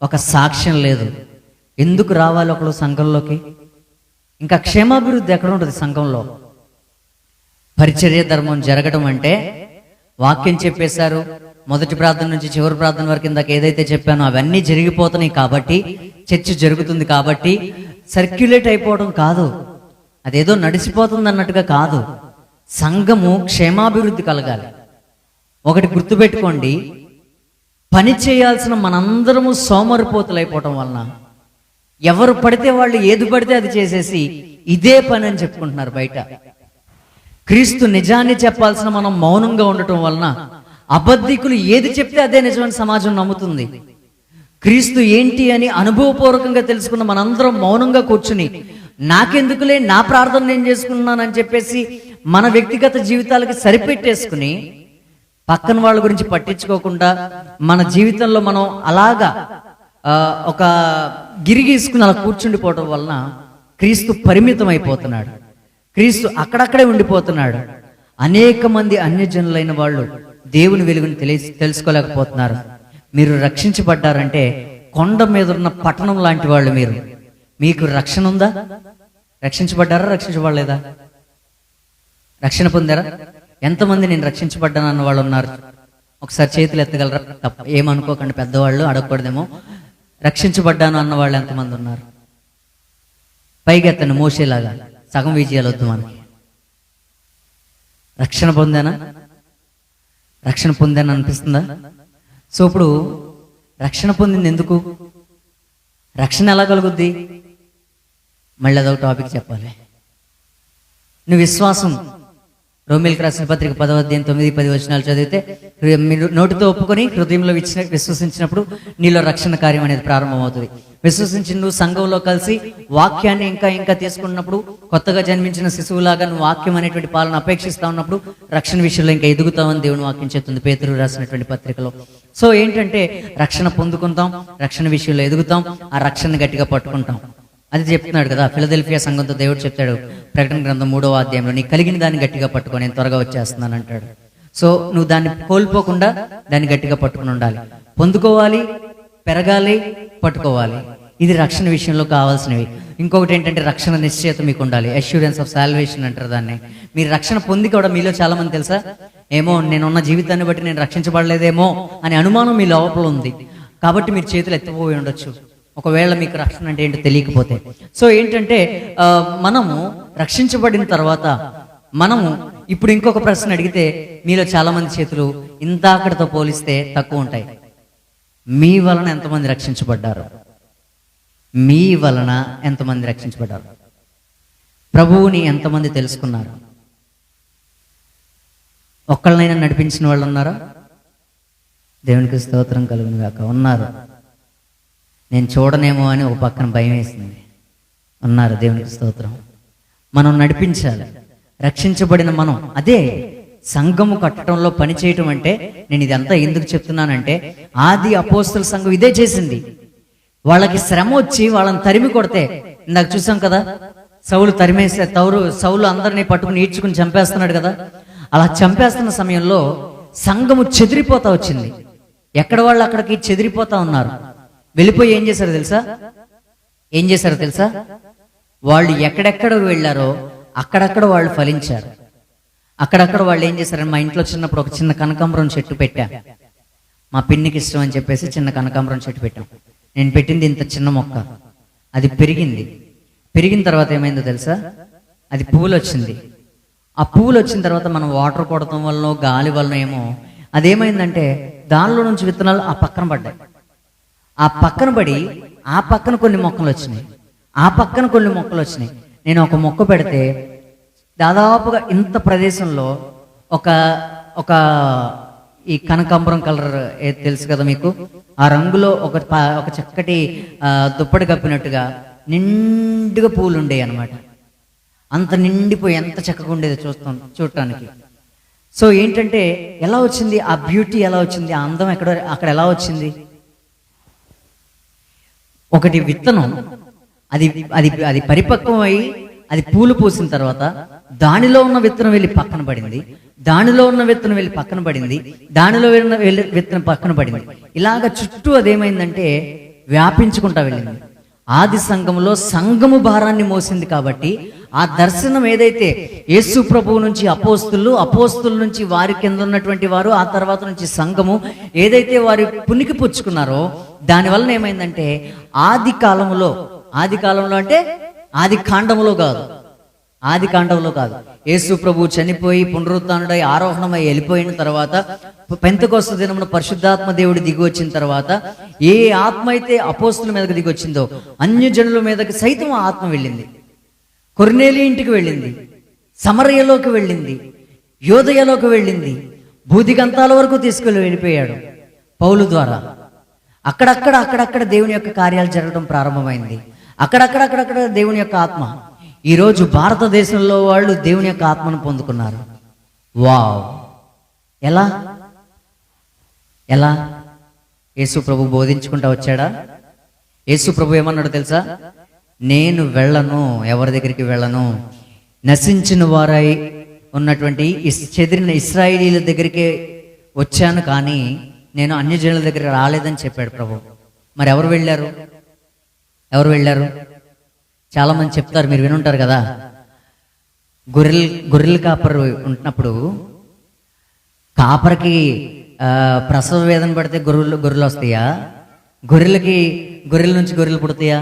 ఒక సాక్ష్యం లేదు. ఎందుకు రావాలి ఒకళ్ళు సంఘంలోకి? ఇంకా క్షేమాభివృద్ధి ఎక్కడ ఉంటుంది సంఘంలో? పరిచర్య ధర్మం జరగడం అంటే, వాక్యం చెప్పేశారు, మొదటి ప్రార్థన నుంచి చివరి ప్రార్థన వరకు ఇందాక ఏదైతే చెప్పానో అవన్నీ జరిగిపోతున్నాయి కాబట్టి, చర్చ్ జరుగుతుంది కాబట్టి సర్క్యులేట్ అయిపోవడం కాదు, అదేదో నడిచిపోతుంది అన్నట్టుగా కాదు. సంఘము క్షేమాభివృద్ధి కలగాలి. ఒకటి గుర్తుపెట్టుకోండి, పని చేయాల్సిన మనందరము సోమరిపోతులైపోవటం వలన ఎవరు పడితే వాళ్ళు ఏది పడితే అది చేసేసి ఇదే పని అని చెప్పుకుంటున్నారు బయట. క్రీస్తు నిజాన్ని చెప్పాల్సిన మనం మౌనంగా ఉండటం వలన అబద్ధికులు ఏది చెప్తే అదే నిజమని సమాజం నమ్ముతుంది. క్రీస్తు ఏంటి అని అనుభవపూర్వకంగా తెలుసుకున్న మనందరం మౌనంగా కూర్చుని, నాకెందుకులే, నా ప్రార్థన నేను చేసుకున్నానని చెప్పేసి మన వ్యక్తిగత జీవితాలకి సరిపెట్టేసుకుని పక్కన వాళ్ళ గురించి పట్టించుకోకుండా మన జీవితంలో మనం అలాగా ఒక గిరిగీసుకుని అలా కూర్చుండిపోవటం వలన క్రీస్తు పరిమితం అయిపోతున్నాడు. క్రీస్తు అక్కడక్కడే ఉండిపోతున్నాడు. అనేక మంది అన్యజనులైన వాళ్ళు దేవుని వెలుగుని తెలుసుకోలేకపోతున్నారు. మీరు రక్షించబడ్డారంటే కొండ మీద ఉన్న పట్టణం లాంటి వాళ్ళు మీరు. మీకు రక్షణ ఉందా? రక్షించబడ్డారా? రక్షించబడలేదా? రక్షణ పొందారా? ఎంతమంది నేను రక్షించబడ్డాను అన్న వాళ్ళు ఉన్నారు? ఒకసారి చేతులు ఎత్తగలరా? ఏమనుకోకండి, పెద్దవాళ్ళు అడగకూడదేమో. రక్షించబడ్డాను అన్న వాళ్ళు ఎంతమంది ఉన్నారు? పైకి ఎత్తండి, మోసేలాగా. సగం విజయాలు వద్దు మనకి. రక్షణ పొందానా? రక్షణ పొందాను అనిపిస్తుందా? సో ఇప్పుడు రక్షణ పొందింది ఎందుకు? రక్షణ ఎలా కలుగుద్ది? మళ్ళీ అదొక టాపిక్ చెప్పాలి. నువ్వు విశ్వాసం, రోమీయులకు రాసిన పత్రిక 10వ అధ్యాయం 9-10 వచనాలు చదివితే, మీరు నోటితో ఒప్పుకొని హృదయంలో విశ్వసించినప్పుడు నీలో రక్షణ కార్యం అనేది ప్రారంభమవుతుంది. విశ్వసించి నువ్వు సంఘంలో కలిసి వాక్యాన్ని ఇంకా ఇంకా తీసుకున్నప్పుడు, కొత్తగా జన్మించిన శిశువులాగా నువ్వు వాక్యం అనేటువంటి పాలన అపేక్షిస్తా ఉన్నప్పుడు రక్షణ విషయంలో ఇంకా ఎదుగుతామని దేవుని వాక్యం చెప్తుంది పేతురు రాసినటువంటి పత్రికలో. సో ఏంటంటే, రక్షణ పొందుకుంటాం, రక్షణ విషయంలో ఎదుగుతాం, ఆ రక్షణ గట్టిగా పట్టుకుంటాం. అది చెప్తున్నాడు కదా ఫిలదెల్ఫియా సంఘంతో దేవుడు చెప్తాడు ప్రకటన గ్రంథం 3వ అధ్యాయంలో, నీ కలిగిన దాన్ని గట్టిగా పట్టుకో, నేను త్వరగా వచ్చేస్తున్నాను అంటాడు. సో నువ్వు దాన్ని కోల్పోకుండా దాన్ని గట్టిగా పట్టుకుని ఉండాలి. పొందుకోవాలి, పెరగాలి, పట్టుకోవాలి. ఇది రక్షణ విషయంలో కావాల్సినవి. ఇంకొకటి ఏంటంటే, రక్షణ నిశ్చయత మీకు ఉండాలి. అష్యూరెన్స్ ఆఫ్ సాల్వేషన్ అంటారు దాన్ని. మీరు రక్షణ పొంది కూడా మీలో చాలా మంది తెలుసా, ఏమో నేనున్న జీవితాన్ని బట్టి నేను రక్షించబడలేదేమో అనే అనుమానం మీ లోపల ఉంది. కాబట్టి మీరు చేతులు ఎత్తిపోయి ఉండొచ్చు, ఒకవేళ మీకు రక్షణ అంటే ఏంటో తెలియకపోతే. సో ఏంటంటే, మనము రక్షించబడిన తర్వాత మనము ఇప్పుడు ఇంకొక ప్రశ్న అడిగితే మీలో చాలా మంది చేతులు ఇందాకటితో పోలిస్తే తక్కువ ఉంటాయి. మీ వలన ఎంతమంది రక్షించబడ్డారు? మీ వలన ఎంతమంది రక్షించబడ్డారు? ప్రభువుని ఎంతమంది తెలుసుకున్నారు? ఒక్కళ్ళనైనా నడిపించిన వాళ్ళు ఉన్నారా? దేవునికి స్తోత్రం కలుగును గాక. ఉన్నారు. నేను చూడనేమో అని ఒక పక్కన భయం వేసింది. ఉన్నారు, దేవునికి స్తోత్రం. మనం నడిపించాలి. రక్షించబడిన మనం, అదే సంఘము కట్టడంలో పని చేయటం అంటే. నేను ఇదంతా ఎందుకు చెప్తున్నానంటే, ఆది అపోస్తల సంఘం ఇదే చేసింది. వాళ్ళకి శ్రమ వచ్చి వాళ్ళని తరిమి కొడితే, ఇందాక చూసాం కదా, సౌలు తరిమేసే సౌలు అందరినీ పట్టుకుని ఈడ్చుకుని చంపేస్తున్నాడు కదా. అలా చంపేస్తున్న సమయంలో సంఘము చెదిరిపోతా వచ్చింది. ఎక్కడ వాళ్ళు అక్కడికి చెదిరిపోతా ఉన్నారు. వెళ్ళిపోయి ఏం చేశారో తెలుసా? వాళ్ళు ఎక్కడెక్కడ వెళ్ళారో అక్కడక్కడ వాళ్ళు ఫలించారు. అక్కడక్కడ వాళ్ళు ఏం చేశారంటే, మా ఇంట్లో చిన్నప్పుడు ఒక చిన్న కనకాంబరం చెట్టు పెట్టా. మా పిన్నికి ఇష్టం అని చెప్పేసి చిన్న కనకాంబరం చెట్టు పెట్టాం. నేను పెట్టింది ఇంత చిన్న మొక్క, అది పెరిగింది. పెరిగిన తర్వాత ఏమైందో తెలుసా, అది పువ్వులు వచ్చింది. ఆ పువ్వులు వచ్చిన తర్వాత మనం వాటర్ కొడటం వల్ల, గాలి వలన ఏమో అదేమైందంటే దానిలో నుంచి విత్తనాలు ఆ పక్కన పడ్డాయి. ఆ పక్కన పడి ఆ పక్కన కొన్ని మొక్కలు వచ్చినాయి, ఆ పక్కన కొన్ని మొక్కలు వచ్చినాయి. నేను ఒక మొక్క పెడితే దాదాపుగా ఇంత ప్రదేశంలో ఒక ఒక ఈ కనకాంబరం కలర్ ఏది తెలుసు కదా మీకు, ఆ రంగులో ఒక చక్కటి దుప్పటి కప్పినట్టుగా నిండుగా పూలు ఉండేవి అనమాట. అంత నిండిపోయి ఎంత చక్కగా ఉండేది చూడటానికి. సో ఏంటంటే ఎలా వచ్చింది ఆ బ్యూటీ, ఎలా వచ్చింది ఆ అందం, అక్కడ ఎలా వచ్చింది? ఒకటి విత్తనం, అది అది అది పరిపక్వం అయి అది పూలు పూసిన తర్వాత దానిలో ఉన్న విత్తనం వెళ్ళి పక్కన పడింది, దానిలో ఉన్న విత్తనం వెళ్ళి పక్కన పడింది, దానిలో వెళ్ళి విత్తనం పక్కన పడింది. ఇలాగ చుట్టూ అదేమైందంటే వ్యాపించుకుంటా వెళ్ళింది. ఆది సంఘములో సంఘము భారాన్ని మోసింది. కాబట్టి ఆ దర్శనం ఏదైతే యేసు ప్రభువు నుంచి అపోస్తుల నుంచి వారి కింద ఉన్నటువంటి వారు, ఆ తర్వాత నుంచి సంఘము ఏదైతే వారి పునికి పుచ్చుకున్నారో దానివల్ల ఏమైందంటే ఆది కాలంలో అంటే ఆది కాండములో కాదు, యేసు ప్రభువు చనిపోయి పునరుత్థానుడై ఆరోహణమై వెళ్ళిపోయిన తర్వాత పెంతెకొస్తు దినమున పరిశుద్ధాత్మ దేవుడు దిగి వచ్చిన తర్వాత ఏ ఆత్మ అయితే అపోస్తుల మీదకి దిగి వచ్చిందో అన్యజనుల మీదకి సైతం ఆ ఆత్మ వెళ్ళింది. కొర్నేలి ఇంటికి వెళ్ళింది, సమరయలోకి వెళ్ళింది, యోదయలోకి వెళ్ళింది, భూదిగంతాల వరకు వెళ్ళిపోయాడు పౌలు ద్వారా. అక్కడక్కడ దేవుని యొక్క కార్యాలు జరగడం ప్రారంభమైంది. అక్కడక్కడ దేవుని యొక్క ఆత్మ. ఈరోజు భారతదేశంలో వాళ్ళు దేవుని యొక్క ఆత్మను పొందుకున్నారు. వావ్! ఎలా యేసు ప్రభు బోధించుకుంటా వచ్చాడా? యేసు ప్రభు ఏమన్నాడు తెలుసా? నేను వెళ్ళను, ఎవరి దగ్గరికి వెళ్ళను, నశించిన వారై ఉన్నటువంటి చెదిరిన ఇశ్రాయేలీల దగ్గరికి వచ్చాను, కానీ నేను అన్యజనుల దగ్గర రాలేదని చెప్పాడు ప్రభు. మరి ఎవరు వెళ్ళారు? చాలా మంది చెప్తారు, మీరు వినుంటారు కదా, గొర్రెల కాపరు ఉంటున్నప్పుడు కాపరికి ప్రసవ వేదన పడితే గొర్రెలు వస్తాయా? గొర్రెల నుంచి గొర్రెలు పుడతాయా?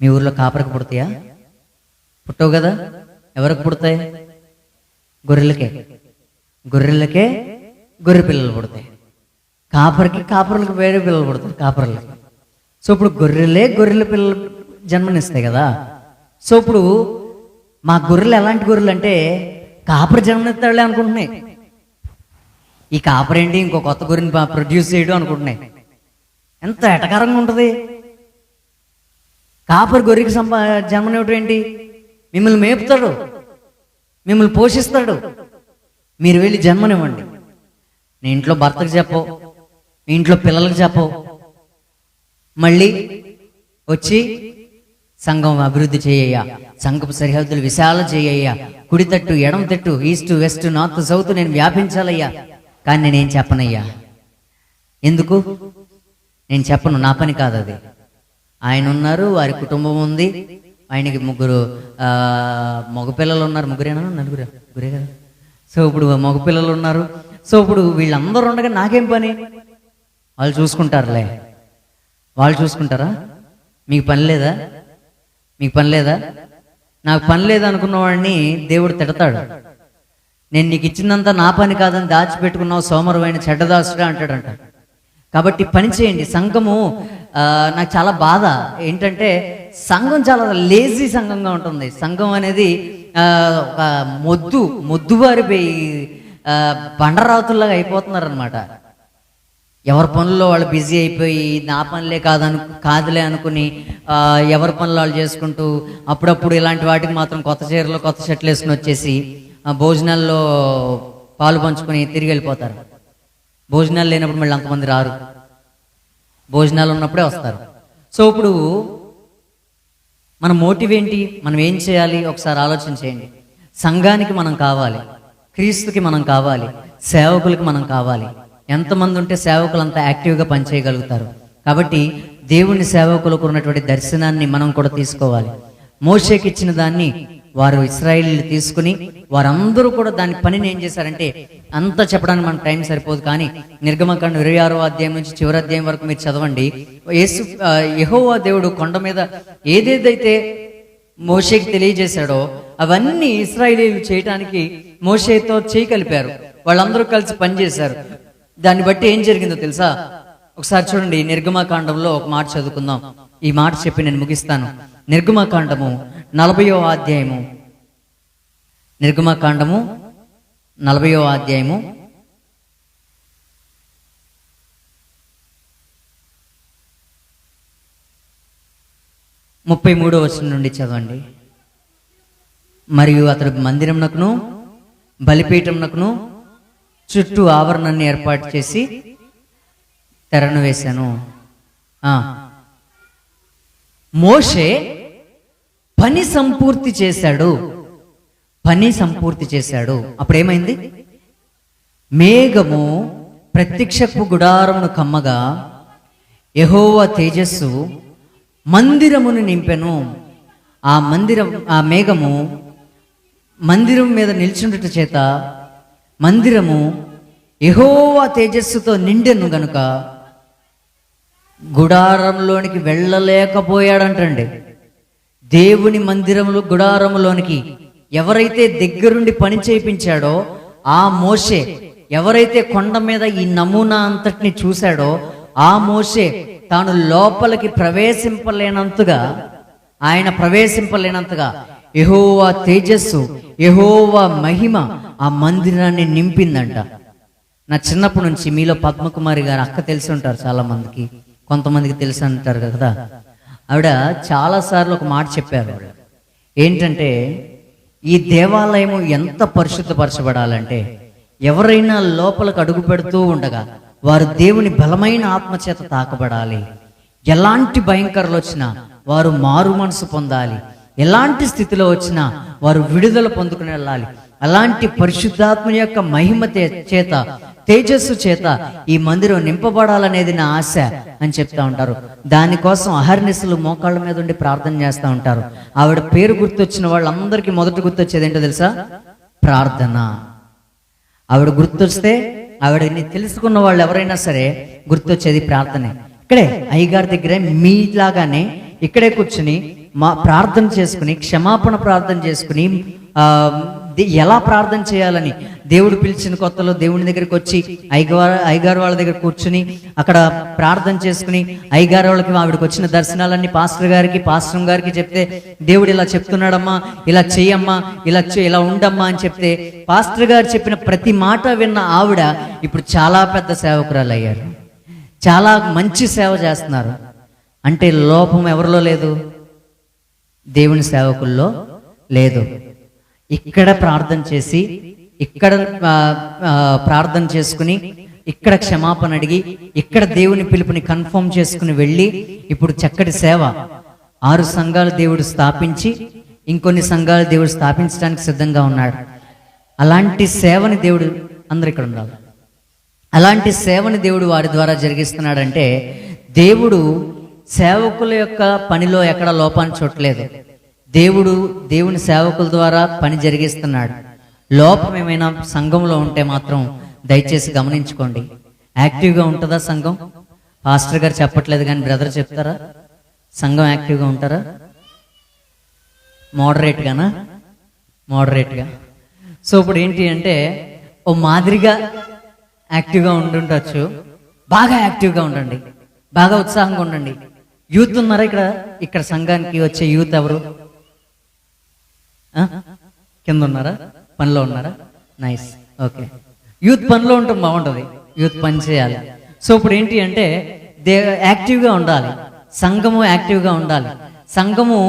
మీ ఊర్లో కాపరికి పుడతాయా? పుట్టవు కదా. ఎవరికి పుడతాయి? గొర్రెలకే గొర్రె పిల్లలు పుడతాయి. కాపరులకు వేరే పిల్లలు పుడతారు కాపరులకి. సో ఇప్పుడు గొర్రెల పిల్లలు జన్మనిస్తాయి కదా. సో ఇప్పుడు మా గొర్రెలు ఎలాంటి గొర్రెలు అంటే కాపరి జన్మనిస్తాడులే అనుకుంటున్నాయి. ఈ కాపర్ ఏంటి ఇంకో కొత్త గొర్రెని ప్రొడ్యూస్ చేయడం అనుకుంటున్నాయి. ఎంత ఎటకారంగా ఉంటుంది. కాపరి గొర్రెకి జన్మనివ్వడం ఏంటి? మిమ్మల్ని మేపుతాడు, మిమ్మల్ని పోషిస్తాడు, మీరు వెళ్ళి జన్మనివ్వండి. నీ ఇంట్లో భర్తకు చెప్పవు, మీ ఇంట్లో పిల్లలకు చెప్పవు, మళ్ళీ వచ్చి సంఘం అభివృద్ధి చేయయ్యా, సంఘపు సరిహద్దులు విశాలం చేయయ్యా, కుడి తట్టు ఎడమ తట్టు ఈస్ట్ వెస్ట్ నార్త్ సౌత్ నేను వ్యాపించాలయ్యా. కానీ నేనేం చెప్పనయ్యా. ఎందుకు నేను చెప్పను? నా పని కాదు అది. ఆయన ఉన్నారు, వారి కుటుంబం ఉంది, ఆయనకి 3 మగపిల్లలు ఉన్నారు. నలుగురే కదా. సో ఇప్పుడు మగపిల్లలు ఉన్నారు. సో ఇప్పుడు వీళ్ళందరూ ఉండగా నాకేం పని? వాళ్ళు చూసుకుంటారులే. వాళ్ళు చూసుకుంటారా? మీకు పని లేదా? నాకు పని లేదు అనుకున్న వాడిని దేవుడు తిడతాడు. నేను నీకు ఇచ్చిందంతా నా పని కాదని దాచిపెట్టుకున్నావు సోమరువైన చెడ్డదాసుగా అంటాడంట. కాబట్టి పని చేయండి. సంఘము నాకు చాలా బాధ ఏంటంటే సంఘం చాలా లేజీ సంఘంగా ఉంటుంది. సంఘం అనేది ఒక మొద్దుబారిపోయి బండరాతుల్లాగా అయిపోతున్నారు అనమాట. ఎవరి పనుల్లో వాళ్ళు బిజీ అయిపోయి నా పనులే కాదులే అనుకుని ఎవరి పనులు వాళ్ళు చేసుకుంటూ అప్పుడప్పుడు ఇలాంటి వాటికి మాత్రం కొత్త చీరలు కొత్త షర్ట్లు వేసుకుని వచ్చేసి భోజనాల్లో పాలు పంచుకొని తిరిగి వెళ్ళిపోతారు. భోజనాలు లేనప్పుడు మళ్ళీ అంతమంది రారు, భోజనాలు ఉన్నప్పుడే వస్తారు. సో ఇప్పుడు మన మోటివ్ ఏంటి? మనం ఏం చేయాలి? ఒకసారి ఆలోచన చేయండి. సంఘానికి మనం కావాలి, క్రీస్తుకి మనం కావాలి, సేవకులకి మనం కావాలి. ఎంతమంది ఉంటే సేవకులు అంతా యాక్టివ్గా పనిచేయగలుగుతారు. కాబట్టి దేవుని సేవకులకు ఉన్నటువంటి దర్శనాన్ని మనం కూడా తీసుకోవాలి. మోషేకి ఇచ్చిన దాన్ని వారు ఇశ్రాయేలీయులు తీసుకుని వారందరూ కూడా దాని పనిని ఏం చేశారంటే, అంతా చెప్పడానికి మనకు టైం సరిపోదు, కానీ నిర్గమకాండం 26వ అధ్యాయం నుంచి చివరి అధ్యాయం వరకు మీరు చదవండి. యెహోవా దేవుడు కొండ మీద ఏదేదైతే మోషేకి తెలియజేశాడో అవన్నీ ఇశ్రాయేలీయులు చేయటానికి మోషేతో చేయి కలిపారు. వాళ్ళందరూ కలిసి పనిచేశారు. దాన్ని బట్టి ఏం జరిగిందో తెలుసా? ఒకసారి చూడండి, నిర్గమకాండంలో ఒక మాట చదువుకుందాం. ఈ మాట చెప్పి నేను ముగిస్తాను. నిర్గమకాండము 40వ అధ్యాయము, నిర్గమకాండము 40వ అధ్యాయము 33వ వచనం నుండి చదవండి. మరియు అతడు మందిరమునకును బలిపీఠమునకును చుట్టూ ఆవరణాన్ని ఏర్పాటు చేసి తెరను వేశాను. మోషే పని సంపూర్తి చేశాడు. అప్పుడేమైంది? మేఘము ప్రత్యక్షపు గుడారమును కమ్మగా యెహోవా తేజస్సు మందిరమును నింపెను. ఆ మేఘము మందిరం మీద నిల్చుండుట చేత మందిరము యెహోవా తేజస్సుతో నిండెను గనుక గుడారంలోనికి వెళ్ళలేకపోయాడంటండి. దేవుని మందిరములు గుడారములోనికి ఎవరైతే దగ్గరుండి పని చేయించాడో ఆ మోషే, ఎవరైతే కొండ మీద ఈ నమూనా అంతటిని చూశాడో ఆ మోషే తాను లోపలికి ప్రవేశింపలేనంతగా యెహోవా తేజస్సు, యెహోవా మహిమ ఆ మందిరాన్ని నింపిందంట. నా చిన్నప్పటి నుంచి మీలో పద్మకుమారి గారు అక్క తెలిసి ఉంటారు, చాలా మందికి, కొంతమందికి తెలిసి అంటారు కదా. ఆవిడ చాలాసార్లు ఒక మాట చెప్పారు. ఏంటంటే, ఈ దేవాలయము ఎంత పరిశుద్ధపరచబడాలంటే ఎవరైనా లోపలికి అడుగు పెడుతూ ఉండగా వారు దేవుని బలమైన ఆత్మచేత తాకబడాలి. ఎలాంటి భయంకరలు వచ్చినా వారు మారు మనసు పొందాలి. ఎలాంటి స్థితిలో వచ్చినా వారు విడుదల పొందుకుని వెళ్ళాలి. అలాంటి పరిశుద్ధాత్మ యొక్క మహిమ చేత, తేజస్సు చేత ఈ మందిరం నింపబడాలనేది నా ఆశ అని చెప్తా ఉంటారు. దానికోసం అహర్నిశలు మోకాళ్ళ మీద ఉండి ప్రార్థన చేస్తూ ఉంటారు. ఆవిడ పేరు గుర్తొచ్చిన వాళ్ళందరికీ మొదట గుర్తొచ్చేది ఏంటో తెలుసా? ప్రార్థన. ఆవిడ గుర్తొస్తే, ఆవిడని తెలుసుకున్న వాళ్ళు ఎవరైనా సరే గుర్తొచ్చేది ప్రార్థనే. ఇక్కడే అయ్యగారి దగ్గరే మీలాగానే ఇక్కడే కూర్చుని ప్రార్థన చేసుకుని, క్షమాపణ ప్రార్థన చేసుకుని, ఎలా ప్రార్థన చేయాలని దేవుడు పిలిచిన కొత్తలో దేవుని దగ్గరికి వచ్చి అయ్యగారు వాళ్ళ దగ్గర కూర్చుని అక్కడ ప్రార్థన చేసుకుని, అయ్యగారు వాళ్ళకి ఆవిడకి వచ్చిన దర్శనాలన్నీ పాస్టర్ గారికి చెప్తే, దేవుడు ఇలా చెప్తున్నాడమ్మా, ఇలా చెయ్యమ్మా, ఇలా ఉండమ్మా అని చెప్తే, పాస్టర్ గారు చెప్పిన ప్రతి మాట విన్న ఆవిడ ఇప్పుడు చాలా పెద్ద సేవకురాలు అయ్యారు. చాలా మంచి సేవ చేస్తున్నారు. అంటే లోపం ఎవరిలో లేదు? దేవుని సేవకుల్లో లేదు. ఇక్కడ ప్రార్థన చేసి, ఇక్కడ ప్రార్థన చేసుకుని, ఇక్కడ క్షమాపణ అడిగి, ఇక్కడ దేవుని పిలుపుని కన్ఫర్మ్ చేసుకుని వెళ్ళి ఇప్పుడు చక్కటి సేవ. 6 సంఘాలు దేవుడు స్థాపించి ఇంకొన్ని సంఘాలు దేవుడు స్థాపించడానికి సిద్ధంగా ఉన్నాడు. అలాంటి సేవని దేవుడు, అందరు ఇక్కడ ఉండాలి, అలాంటి సేవని దేవుడు వారి ద్వారా జరిగిస్తున్నాడంటే దేవుడు సేవకుల యొక్క పనిలో ఎక్కడ లోపాన్ని చూడలేదు. దేవుని సేవకుల ద్వారా పని జరిగిస్తున్నాడు. లోపం ఏమైనా సంఘంలో ఉంటే మాత్రం దయచేసి గమనించుకోండి. యాక్టివ్గా ఉంటుందా సంఘం? పాస్టర్ గారు చెప్పట్లేదు కానీ బ్రదర్ చెప్తారా? సంఘం యాక్టివ్గా ఉంటారా? మోడరేట్గా. సో ఇప్పుడు ఏంటి అంటే, ఓ మాదిరిగా యాక్టివ్గా ఉండుండొచ్చు. బాగా యాక్టివ్గా ఉండండి, బాగా ఉత్సాహంగా ఉండండి. యూత్ ఉన్నారా ఇక్కడ సంఘానికి వచ్చే యూత్ ఎవరు? కింద ఉన్నారా? పనిలో ఉన్నారా? Nice, okay. యూత్ పనిలో ఉంటే బాగుంటుంది, యూత్ పని చేయాలి. సో ఇప్పుడు ఏంటి అంటే యాక్టివ్గా ఉండాలి, సంఘము యాక్టివ్గా ఉండాలి. సంఘము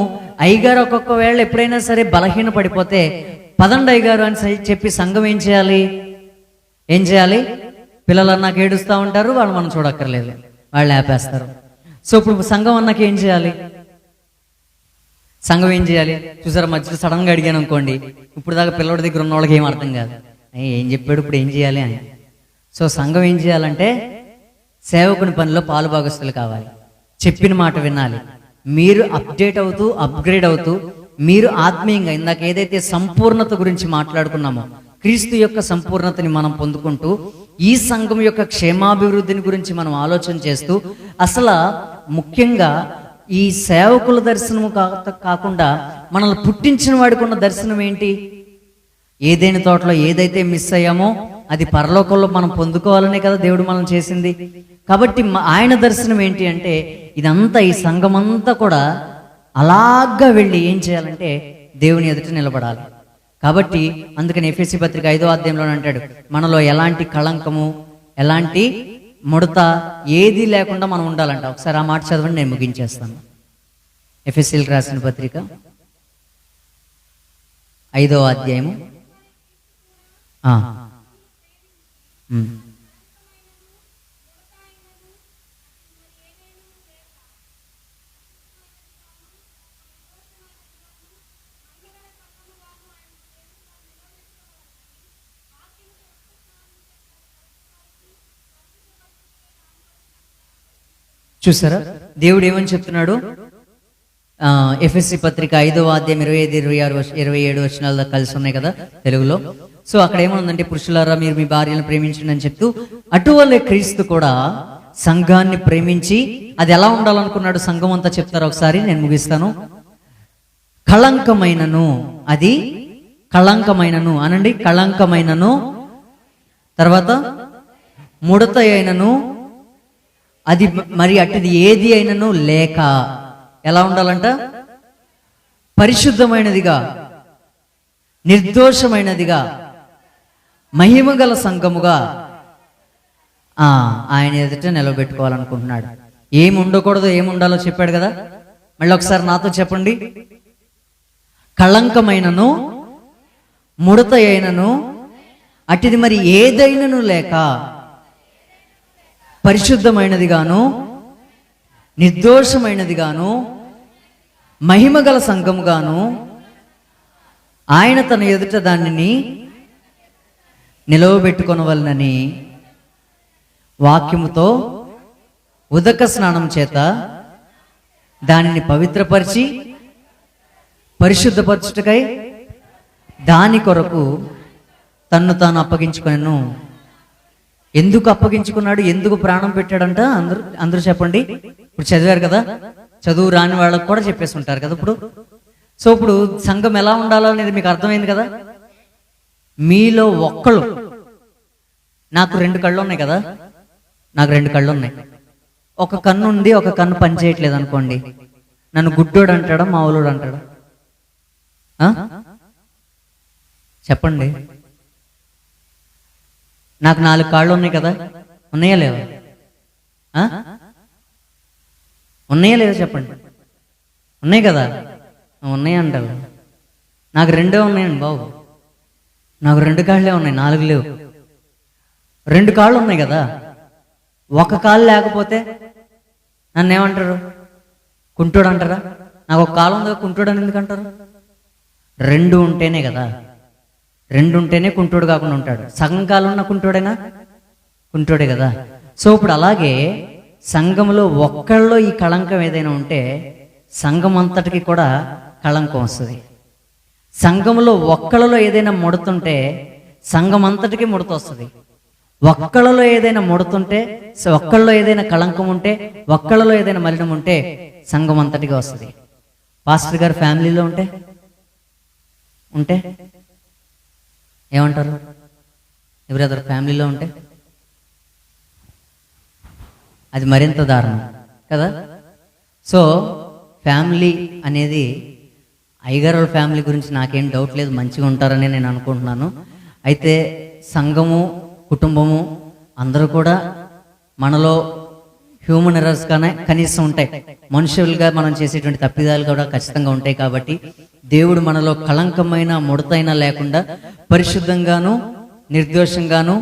అయ్యగారు ఒక్కొక్క వేళ ఎప్పుడైనా సరే బలహీన పడిపోతే పదండి అయ్యగారు అని చెప్పి సంఘం ఏం చేయాలి? పిల్లలు అన్నాక ఏడుస్తూ ఉంటారు, వాళ్ళు మనం చూడక్కర్లేదు, వాళ్ళు ఆపేస్తారు. సో ఇప్పుడు సంఘం అన్నాక ఏం చేయాలి? చూసారా, మధ్యలో సడన్గా అడిగాను అనుకోండి, ఇప్పుడు దాకా పిల్లడి దగ్గర ఉన్న వాళ్ళకి ఏం అర్థం కాదు, ఏం చెప్పాడు, ఇప్పుడు ఏం చేయాలి అని. సో సంఘం ఏం చేయాలంటే సేవకుని పనిలో పాలుభాగస్తులు కావాలి, చెప్పిన మాట వినాలి. మీరు అప్డేట్ అవుతూ, అప్గ్రేడ్ అవుతూ, మీరు ఆత్మీయంగా ఇందాక ఏదైతే సంపూర్ణత గురించి మాట్లాడుకున్నామో, క్రీస్తు యొక్క సంపూర్ణతని మనం పొందుకుంటూ ఈ సంఘం యొక్క క్షేమాభివృద్ధిని గురించి మనం ఆలోచన చేస్తూ, అసలు ముఖ్యంగా ఈ సేవకుల దర్శనము కాకుండా మనల్ని పుట్టించిన వాడికి ఉన్న దర్శనం ఏంటి? ఏదైనా తోటలో ఏదైతే మిస్ అయ్యామో అది పరలోకంలో మనం పొందుకోవాలనే కదా దేవుడు మనం చేసింది. కాబట్టి ఆయన దర్శనం ఏంటి అంటే, ఇదంతా ఈ సంఘం అంతా కూడా అలాగా వెళ్ళి ఏం చేయాలంటే దేవుని ఎదుట నిలబడాలి. కాబట్టి అందుకని ఎఫెసీ పత్రిక 5వ అధ్యాయంలో అంటాడు, మనలో ఎలాంటి కళంకము, ఎలాంటి ముడత ఏది లేకుండా మనం ఉండాలంట. ఒకసారి ఆ మాట చదవండి, నేను ముగించేస్తాను. ఎఫెసీలకు రాసిన పత్రిక 5వ అధ్యాయము. చూసారా దేవుడు ఏమని చెప్తున్నాడు? ఎఫెసీ పత్రిక 5వ అధ్యాయం 25, 26, 27 వచనాలు కలిసి ఉన్నాయి కదా తెలుగులో. సో అక్కడ ఏమనుందంటే, పురుషులారా మీరు మీ భార్యను ప్రేమించండి అని చెప్తూ, అటువలే క్రీస్తు కూడా సంఘాన్ని ప్రేమించి, అది ఎలా ఉండాలనుకున్నాడు సంఘం అంతా చెప్తారు ఒకసారి, నేను ముగిస్తాను. కళంకమైనను, అది కళంకమైనను అనండి, కళంకమైనను, తర్వాత ముడత అయినను, అది మరి అటుది ఏది అయినను లేక, ఎలా ఉండాలంట? పరిశుద్ధమైనదిగా, నిర్దోషమైనదిగా, మహిమగల సంఘముగా ఆయన ఎదుట నిలబెట్టుకోవాలనుకుంటున్నాడు. ఏమి ఉండకూడదు, ఏమి ఉండాలో చెప్పాడు కదా. మళ్ళీ ఒకసారి నాతో చెప్పండి. కళంకమైనను, ముడత అయినను, అటుది మరి ఏదైనను లేక, పరిశుద్ధమైనదిగాను, నిర్దోషమైనదిగాను, మహిమగల సంఘముగాను ఆయన తన ఎదుట దానిని నిలవబెట్టుకొనవలనని వాక్యముతో ఉదక స్నానం చేత దానిని పవిత్రపరిచి పరిశుద్ధపరచుటకై దాని కొరకు తన్ను తాను అప్పగించుకొనెను. ఎందుకు అప్పగించుకున్నాడు? ఎందుకు ప్రాణం పెట్టాడంట? అందరూ చెప్పండి. ఇప్పుడు చదివారు కదా, చదువు రాని వాళ్ళకు కూడా చెప్పేసి ఉంటారు కదా ఇప్పుడు. సో ఇప్పుడు సంఘం ఎలా ఉండాలో అనేది మీకు అర్థమైంది కదా. మీలో ఒక్కళ్ళు, నాకు 2 కళ్ళు ఉన్నాయి కదా, నాకు 2 కళ్ళు ఉన్నాయి, ఒక కన్ను ఉంది, ఒక కన్ను పనిచేయట్లేదు అనుకోండి, నన్ను గుడ్డోడు అంటాడా, మావులోడు అంటాడా? చెప్పండి. నాకు 4 కాళ్ళు ఉన్నాయి కదా, ఉన్నాయా లేవా? ఉన్నాయా లేదా చెప్పండి. ఉన్నాయి కదా, ఉన్నాయి అంటారు. నాకు 2 ఉన్నాయండి బాబు, నాకు 2 కాళ్ళే ఉన్నాయి, 4 లేవు. 2 కాళ్ళు ఉన్నాయి కదా, ఒక కాళ్ళు లేకపోతే నన్ను ఏమంటారు? కుంటోడు అంటారా? నాకు ఒక కాలు ఉంది, కుంటోడు అని ఎందుకు అంటారు? 2 ఉంటేనే కదా, 2 ఉంటేనే కుంటోడు కాకుండా ఉంటాడు. సగం కాలు ఉన్న కుంటోడేనా? కుంటోడే కదా. సో ఇప్పుడు అలాగే సంఘంలో ఒక్కళ్ళలో ఈ కళంకం ఏదైనా ఉంటే సంఘం అంతటికి కూడా కళంకం వస్తుంది. సంఘంలో ఒక్కళ్ళలో ఏదైనా ముడుతుంటే సంఘం అంతటికి ముడత వస్తుంది. ఒక్కళ్ళలో ఏదైనా ముడుతుంటే, ఒక్కళ్ళలో ఏదైనా కళంకం ఉంటే, ఒక్కళ్ళలో ఏదైనా మలినం ఉంటే సంఘం అంతటికి వస్తుంది. పాస్టర్ గారు ఫ్యామిలీలో ఉంటే ఏమంటారు? ఎవరెదరు ఫ్యామిలీలో ఉంటే అది మరింత దారుణం కదా. సో ఫ్యామిలీ అనేది, అయ్యగారుల ఫ్యామిలీ గురించి నాకేం డౌట్ లేదు, మంచిగా ఉంటారని నేను అనుకుంటున్నాను. అయితే సంఘము, కుటుంబము అందరూ కూడా మనలో హ్యూమన్ ఎర్రర్స్ కానీ కనీసం ఉంటాయి. మనుషులుగా మనం చేసేటువంటి తప్పిదాలు కూడా ఖచ్చితంగా ఉంటాయి. కాబట్టి దేవుడు మనలో కళంకమైన ముడతైనా లేకుండా పరిశుద్ధంగాను, నిర్దోషంగాను,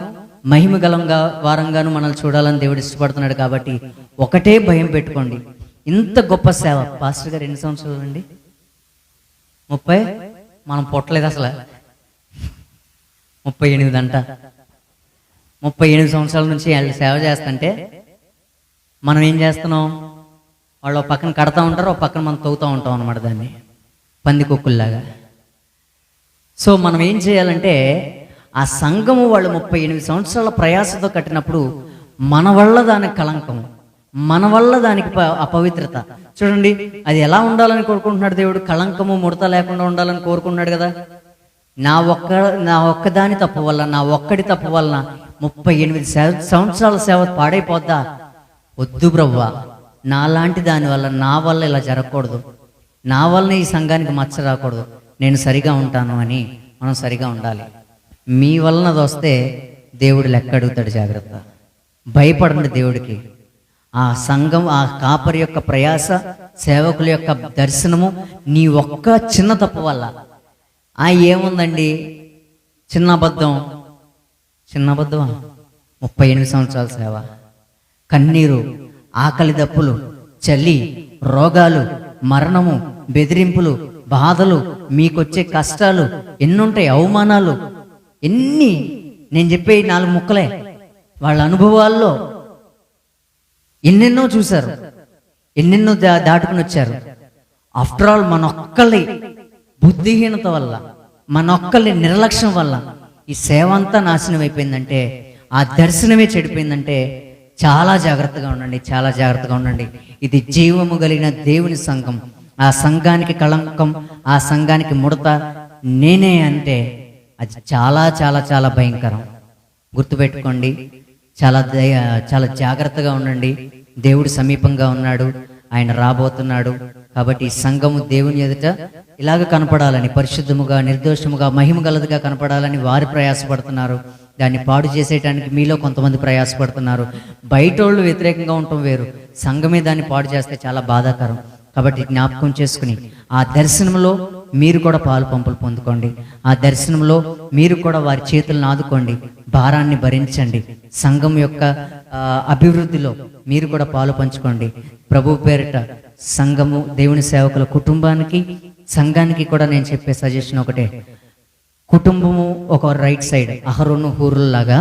మహిమగలంగా వారంగాను మనల్ని చూడాలని దేవుడు ఇష్టపడుతున్నాడు. కాబట్టి ఒకటే భయం పెట్టుకోండి, ఇంత గొప్ప సేవ. పాస్టర్ గారు 2 సంవత్సరాలు అండి? 30. మనం పొట్టలేదు అసలు. 38 అంట. 38 సంవత్సరాల నుంచి వాళ్ళు సేవ చేస్తుంటే మనం ఏం చేస్తున్నాం? వాళ్ళు ఒక పక్కన కడతా ఉంటారు, ఒక పక్కన మనం తవ్వుతూ ఉంటాం అన్నమాట దాన్ని. పందికొక్కుల్లాగా. సో మనం ఏం చేయాలంటే, ఆ సంఘము వాళ్ళు 38 సంవత్సరాల ప్రయాసతో కట్టినప్పుడు మన వల్ల దానికి కళంకం, మన వల్ల దానికి అపవిత్రత. చూడండి, అది ఎలా ఉండాలని కోరుకుంటున్నాడు దేవుడు? కళంకము ముడత లేకుండా ఉండాలని కోరుకుంటున్నాడు కదా. నా ఒక్కదాని తప్పు వల్ల, నా ఒక్కడి తప్పు వలన 38 సంవత్సరాల సేవ పాడైపోద్దా? వద్దు బ్రవ్వా, నాలాంటి దాని వల్ల, నా వల్ల ఇలా జరగకూడదు, నా వల్లనే ఈ సంఘానికి మచ్చ రాకూడదు, నేను సరిగా ఉంటాను అని మనం సరిగా ఉండాలి. మీ వలన అది వస్తే దేవుడు లెక్క అడుగుతాడు. జాగ్రత్త, భయపడండి దేవుడికి. ఆ సంఘం, ఆ కాపరి యొక్క ప్రయాస, సేవకుల యొక్క దర్శనము నీ ఒక్క చిన్న తప్పు వల్ల. ఏముందండి, చిన్న అబద్ధమా? 38 సంవత్సరాల సేవ, కన్నీరు, ఆకలి దప్పులు, చలి, రోగాలు, మరణము, బెదిరింపులు, బాధలు, మీకొచ్చే కష్టాలు ఎన్నుంటాయి, అవమానాలు ఎన్ని. నేను చెప్పే 4 ముక్కలే. వాళ్ళ అనుభవాల్లో ఎన్నెన్నో చూశారు, ఎన్నెన్నో దాటుకుని వచ్చారు. ఆఫ్టర్ ఆల్ మనొక్కళ్ళి బుద్ధిహీనత వల్ల, మనొక్కళ్ళి నిర్లక్ష్యం వల్ల ఈ సేవ అంతా నాశనం అయిపోయిందంటే, ఆ దర్శనమే చెడిపోయిందంటే చాలా జాగ్రత్తగా ఉండండి, చాలా జాగ్రత్తగా ఉండండి. ఇది జీవము కలిగిన దేవుని సంఘం. ఆ సంఘానికి కళంకం, ఆ సంఘానికి ముడత నేనే అంటే అది చాలా చాలా చాలా భయంకరం. గుర్తుపెట్టుకోండి, చాలా జాగ్రత్తగా ఉండండి. దేవుడు సమీపంగా ఉన్నాడు, ఆయన రాబోతున్నాడు. కాబట్టి ఈ సంఘము దేవుని ఎదుట ఇలాగ కనపడాలని, పరిశుద్ధముగా, నిర్దోషముగా, మహిమ గలదిగా కనపడాలని వారు ప్రయాసపడుతున్నారు. దాన్ని పాడు చేసేయడానికి మీలో కొంతమంది ప్రయాసపడుతున్నారు. బయట వాళ్ళు వ్యతిరేకంగా ఉండటం వేరు, సంఘమే దాన్ని పాడు చేస్తే చాలా బాధాకరం. కాబట్టి జ్ఞాపకం చేసుకుని ఆ దర్శనంలో మీరు కూడా పాలు పంపులు పొందుకోండి. ఆ దర్శనంలో మీరు కూడా వారి చేతులను ఆదుకోండి, భారాన్ని భరించండి. సంఘం యొక్క అభివృద్ధిలో మీరు కూడా పాలు పంచుకోండి. ప్రభు పేరిట సంఘము, దేవుని సేవకుల కుటుంబానికి, సంఘానికి కూడా నేను చెప్పే సజెషన్ ఒకటే. కుటుంబము ఒక రైట్ సైడ్, అహరోను హూరులాగా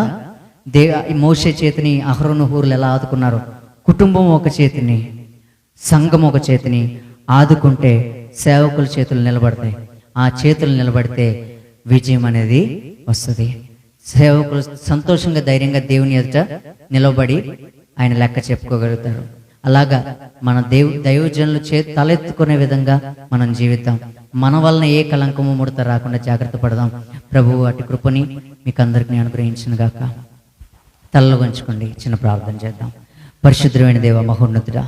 మోషే చేతిని అహరోను హూరులు ఎలా ఆదుకున్నారు, కుటుంబం ఒక చేతిని, సంఘం ఒక చేతిని ఆదుకుంటే సేవకుల చేతులు నిలబడతాయి. ఆ చేతులు నిలబడితే విజయం అనేది వస్తుంది. సేవకులు సంతోషంగా, ధైర్యంగా దేవుని ఎదుట నిలబడి ఆయన లెక్క చెప్పుకోగలుగుతారు. అలాగా మన దైవజనులు తలెత్తుకునే విధంగా మనం జీవిద్దాం. మన వలన ఏ కళంకము ముడత రాకుండా జాగ్రత్త పడదాం. ప్రభువు అటు కృపని మీకు అందరికీ అనుగ్రహించిన గాక. తలలు వంచుకోండి, చిన్న ప్రార్థన చేద్దాం. పరిశుద్ధమైన దేవ, మహోన్నతుడా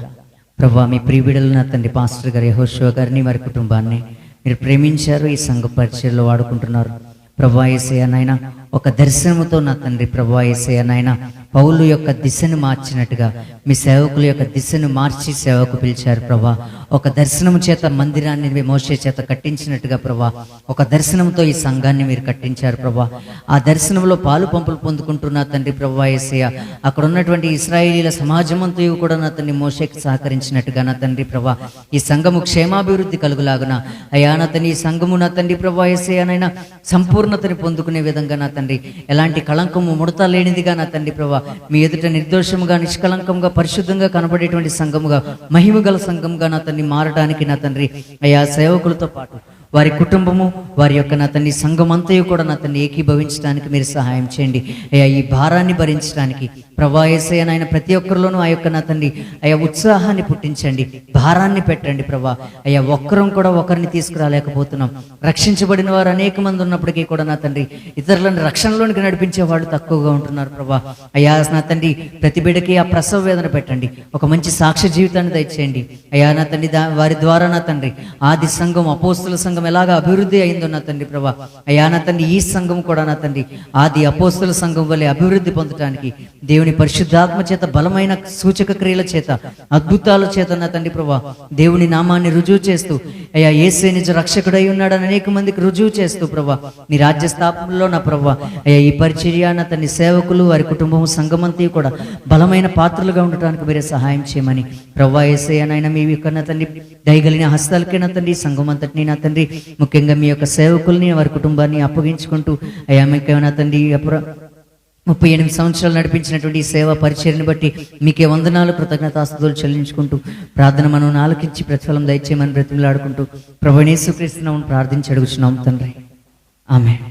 ప్రభువా, మీ ప్రియబిడ్డలు నా తండ్రి పాస్టర్ గారు యెహోషువ గారిని, వారి కుటుంబాన్ని మీరు ప్రేమించారు, ఈ సంఘ పరిచర్యలో వాడుకుంటున్నారు. ప్రభువా యేసయ్య నాయన, ఒక దర్శనముతో నా తండ్రి ప్రభువా యేసయ్య నాయన, పౌలు యొక్క దిశను మార్చినట్టుగా మీ సేవకుల యొక్క దిశను మార్చి సేవకు పిలిచారు ప్రభా. ఒక దర్శనము చేత మందిరాన్ని మోషే చేత కట్టించినట్టుగా ప్రభా, ఒక దర్శనంతో ఈ సంఘాన్ని మీరు కట్టించారు ప్రభా. ఆ దర్శనంలో పాలు పంపులు పొందుకుంటున్న తండ్రి ప్రభువా యేసయ్య, అక్కడ ఉన్నటువంటి ఇశ్రాయేలీల సమాజమంతా కూడా నా తండ్రి మోషేకి సహకరించినట్టుగా నా తండ్రి ప్రభా, ఈ సంఘము క్షేమాభివృద్ధి కలుగులాగున అయ్యా నా తండ్రి, ఈ సంఘము నా తండ్రి ప్రభువా యేసయ్యనైనా సంపూర్ణతని పొందుకునే విధంగా నా తండ్రి, ఎలాంటి కళంకము ముడత లేనిదిగా నా తండ్రి ప్రభా, మీ ఎదుట నిర్దోషముగా, నిష్కళంకంగా, పరిశుద్ధంగా కనబడేటువంటి సంఘముగా, మహిమ గల సంఘముగా నా తండ్రి మారడానికి నా తండ్రి అయ్యా సేవకులతో పాటు వారి కుటుంబము, వారి యొక్క నా తండ్రి సంఘమంతయు కూడా నా తండ్రి ఏకీభవించడానికి మీరు సహాయం చేయండి అయ్యా. ఈ భారాన్ని భరించడానికి ప్రభా యేసయ్య నాయన, ప్రతి ఒక్కరిలోనూ ఆ యొక్క నా తండ్రి అయ్యా ఉత్సాహాన్ని పుట్టించండి, భారాన్ని పెట్టండి ప్రభా. అయ్యా ఒక్కరం కూడా ఒకరిని తీసుకురాలేకపోతున్నాం. రక్షించబడిన వారు అనేక మంది ఉన్నప్పటికీ కూడా నా తండ్రి ఇతరులను రక్షణలోనికి నడిపించే వాళ్ళు తక్కువగా ఉంటున్నారు ప్రభా. అయ్యా నా తండ్రి, ప్రతి బిడ్డకి ఆ ప్రసవ వేదన పెట్టండి, ఒక మంచి సాక్ష్య జీవితాన్ని దయచేయండి అయ్యా నా తండ్రి. వారి ద్వారా నా తండ్రి ఆది సంఘం, అపోస్తుల సంఘం ఎలాగా అభివృద్ధి అయిందో నా తండ్రి ప్రభా, అయ్యా నా తండ్రి ఈ సంఘం కూడా నా తండ్రి ఆది అపోస్తుల సంఘం వల్లే అభివృద్ధి పొందడానికి దేవుని పరిశుద్ధాత్మ చేత, బలమైన సూచక క్రియల చేత, అద్భుతాల చేత నా తండ్రి ప్రభా దేవుని నామాన్ని రుజువు చేస్తూ అయ్యా యేసే నిజ రక్షకుడై ఉన్నాడని అనేక మందికి రుజువు చేస్తూ ప్రభా, నీ రాజ్య స్థాపనలో నా ప్రభా అయ్యా ఈ పరిచర్య నా తండ్రి సేవకులు, వారి కుటుంబం, సంఘమంతా కూడా బలమైన పాత్రలుగా ఉండటానికి మీరే సహాయం చేయమని ప్రభా యేసయ్య నాయన, మీ యొక్క నా తండ్రి దయగలిగిన హస్తాలకే నా తండ్రి సంఘం అంతటిని నా తండ్రి, ముఖ్యంగా మీ యొక్క సేవకుల్ని, వారి కుటుంబాన్ని అప్పగించుకుంటూ అయ్యా మీకు నా తండ్రి 38 సంవత్సరాలు నడిపించినటువంటి ఈ సేవా పరిచర్ని బట్టి మీకే వందనాలు, కృతజ్ఞతాస్తుతులు చెల్లించుకుంటూ ప్రార్థన మనం ఆలకించి ప్రతిఫలం దయచేయమని బ్రతిమలాడుకుంటూ ప్రభువైన యేసుక్రీస్తు నామమున ప్రార్థించి అడుగుచున్నాం తండ్రి. ఆమేన్.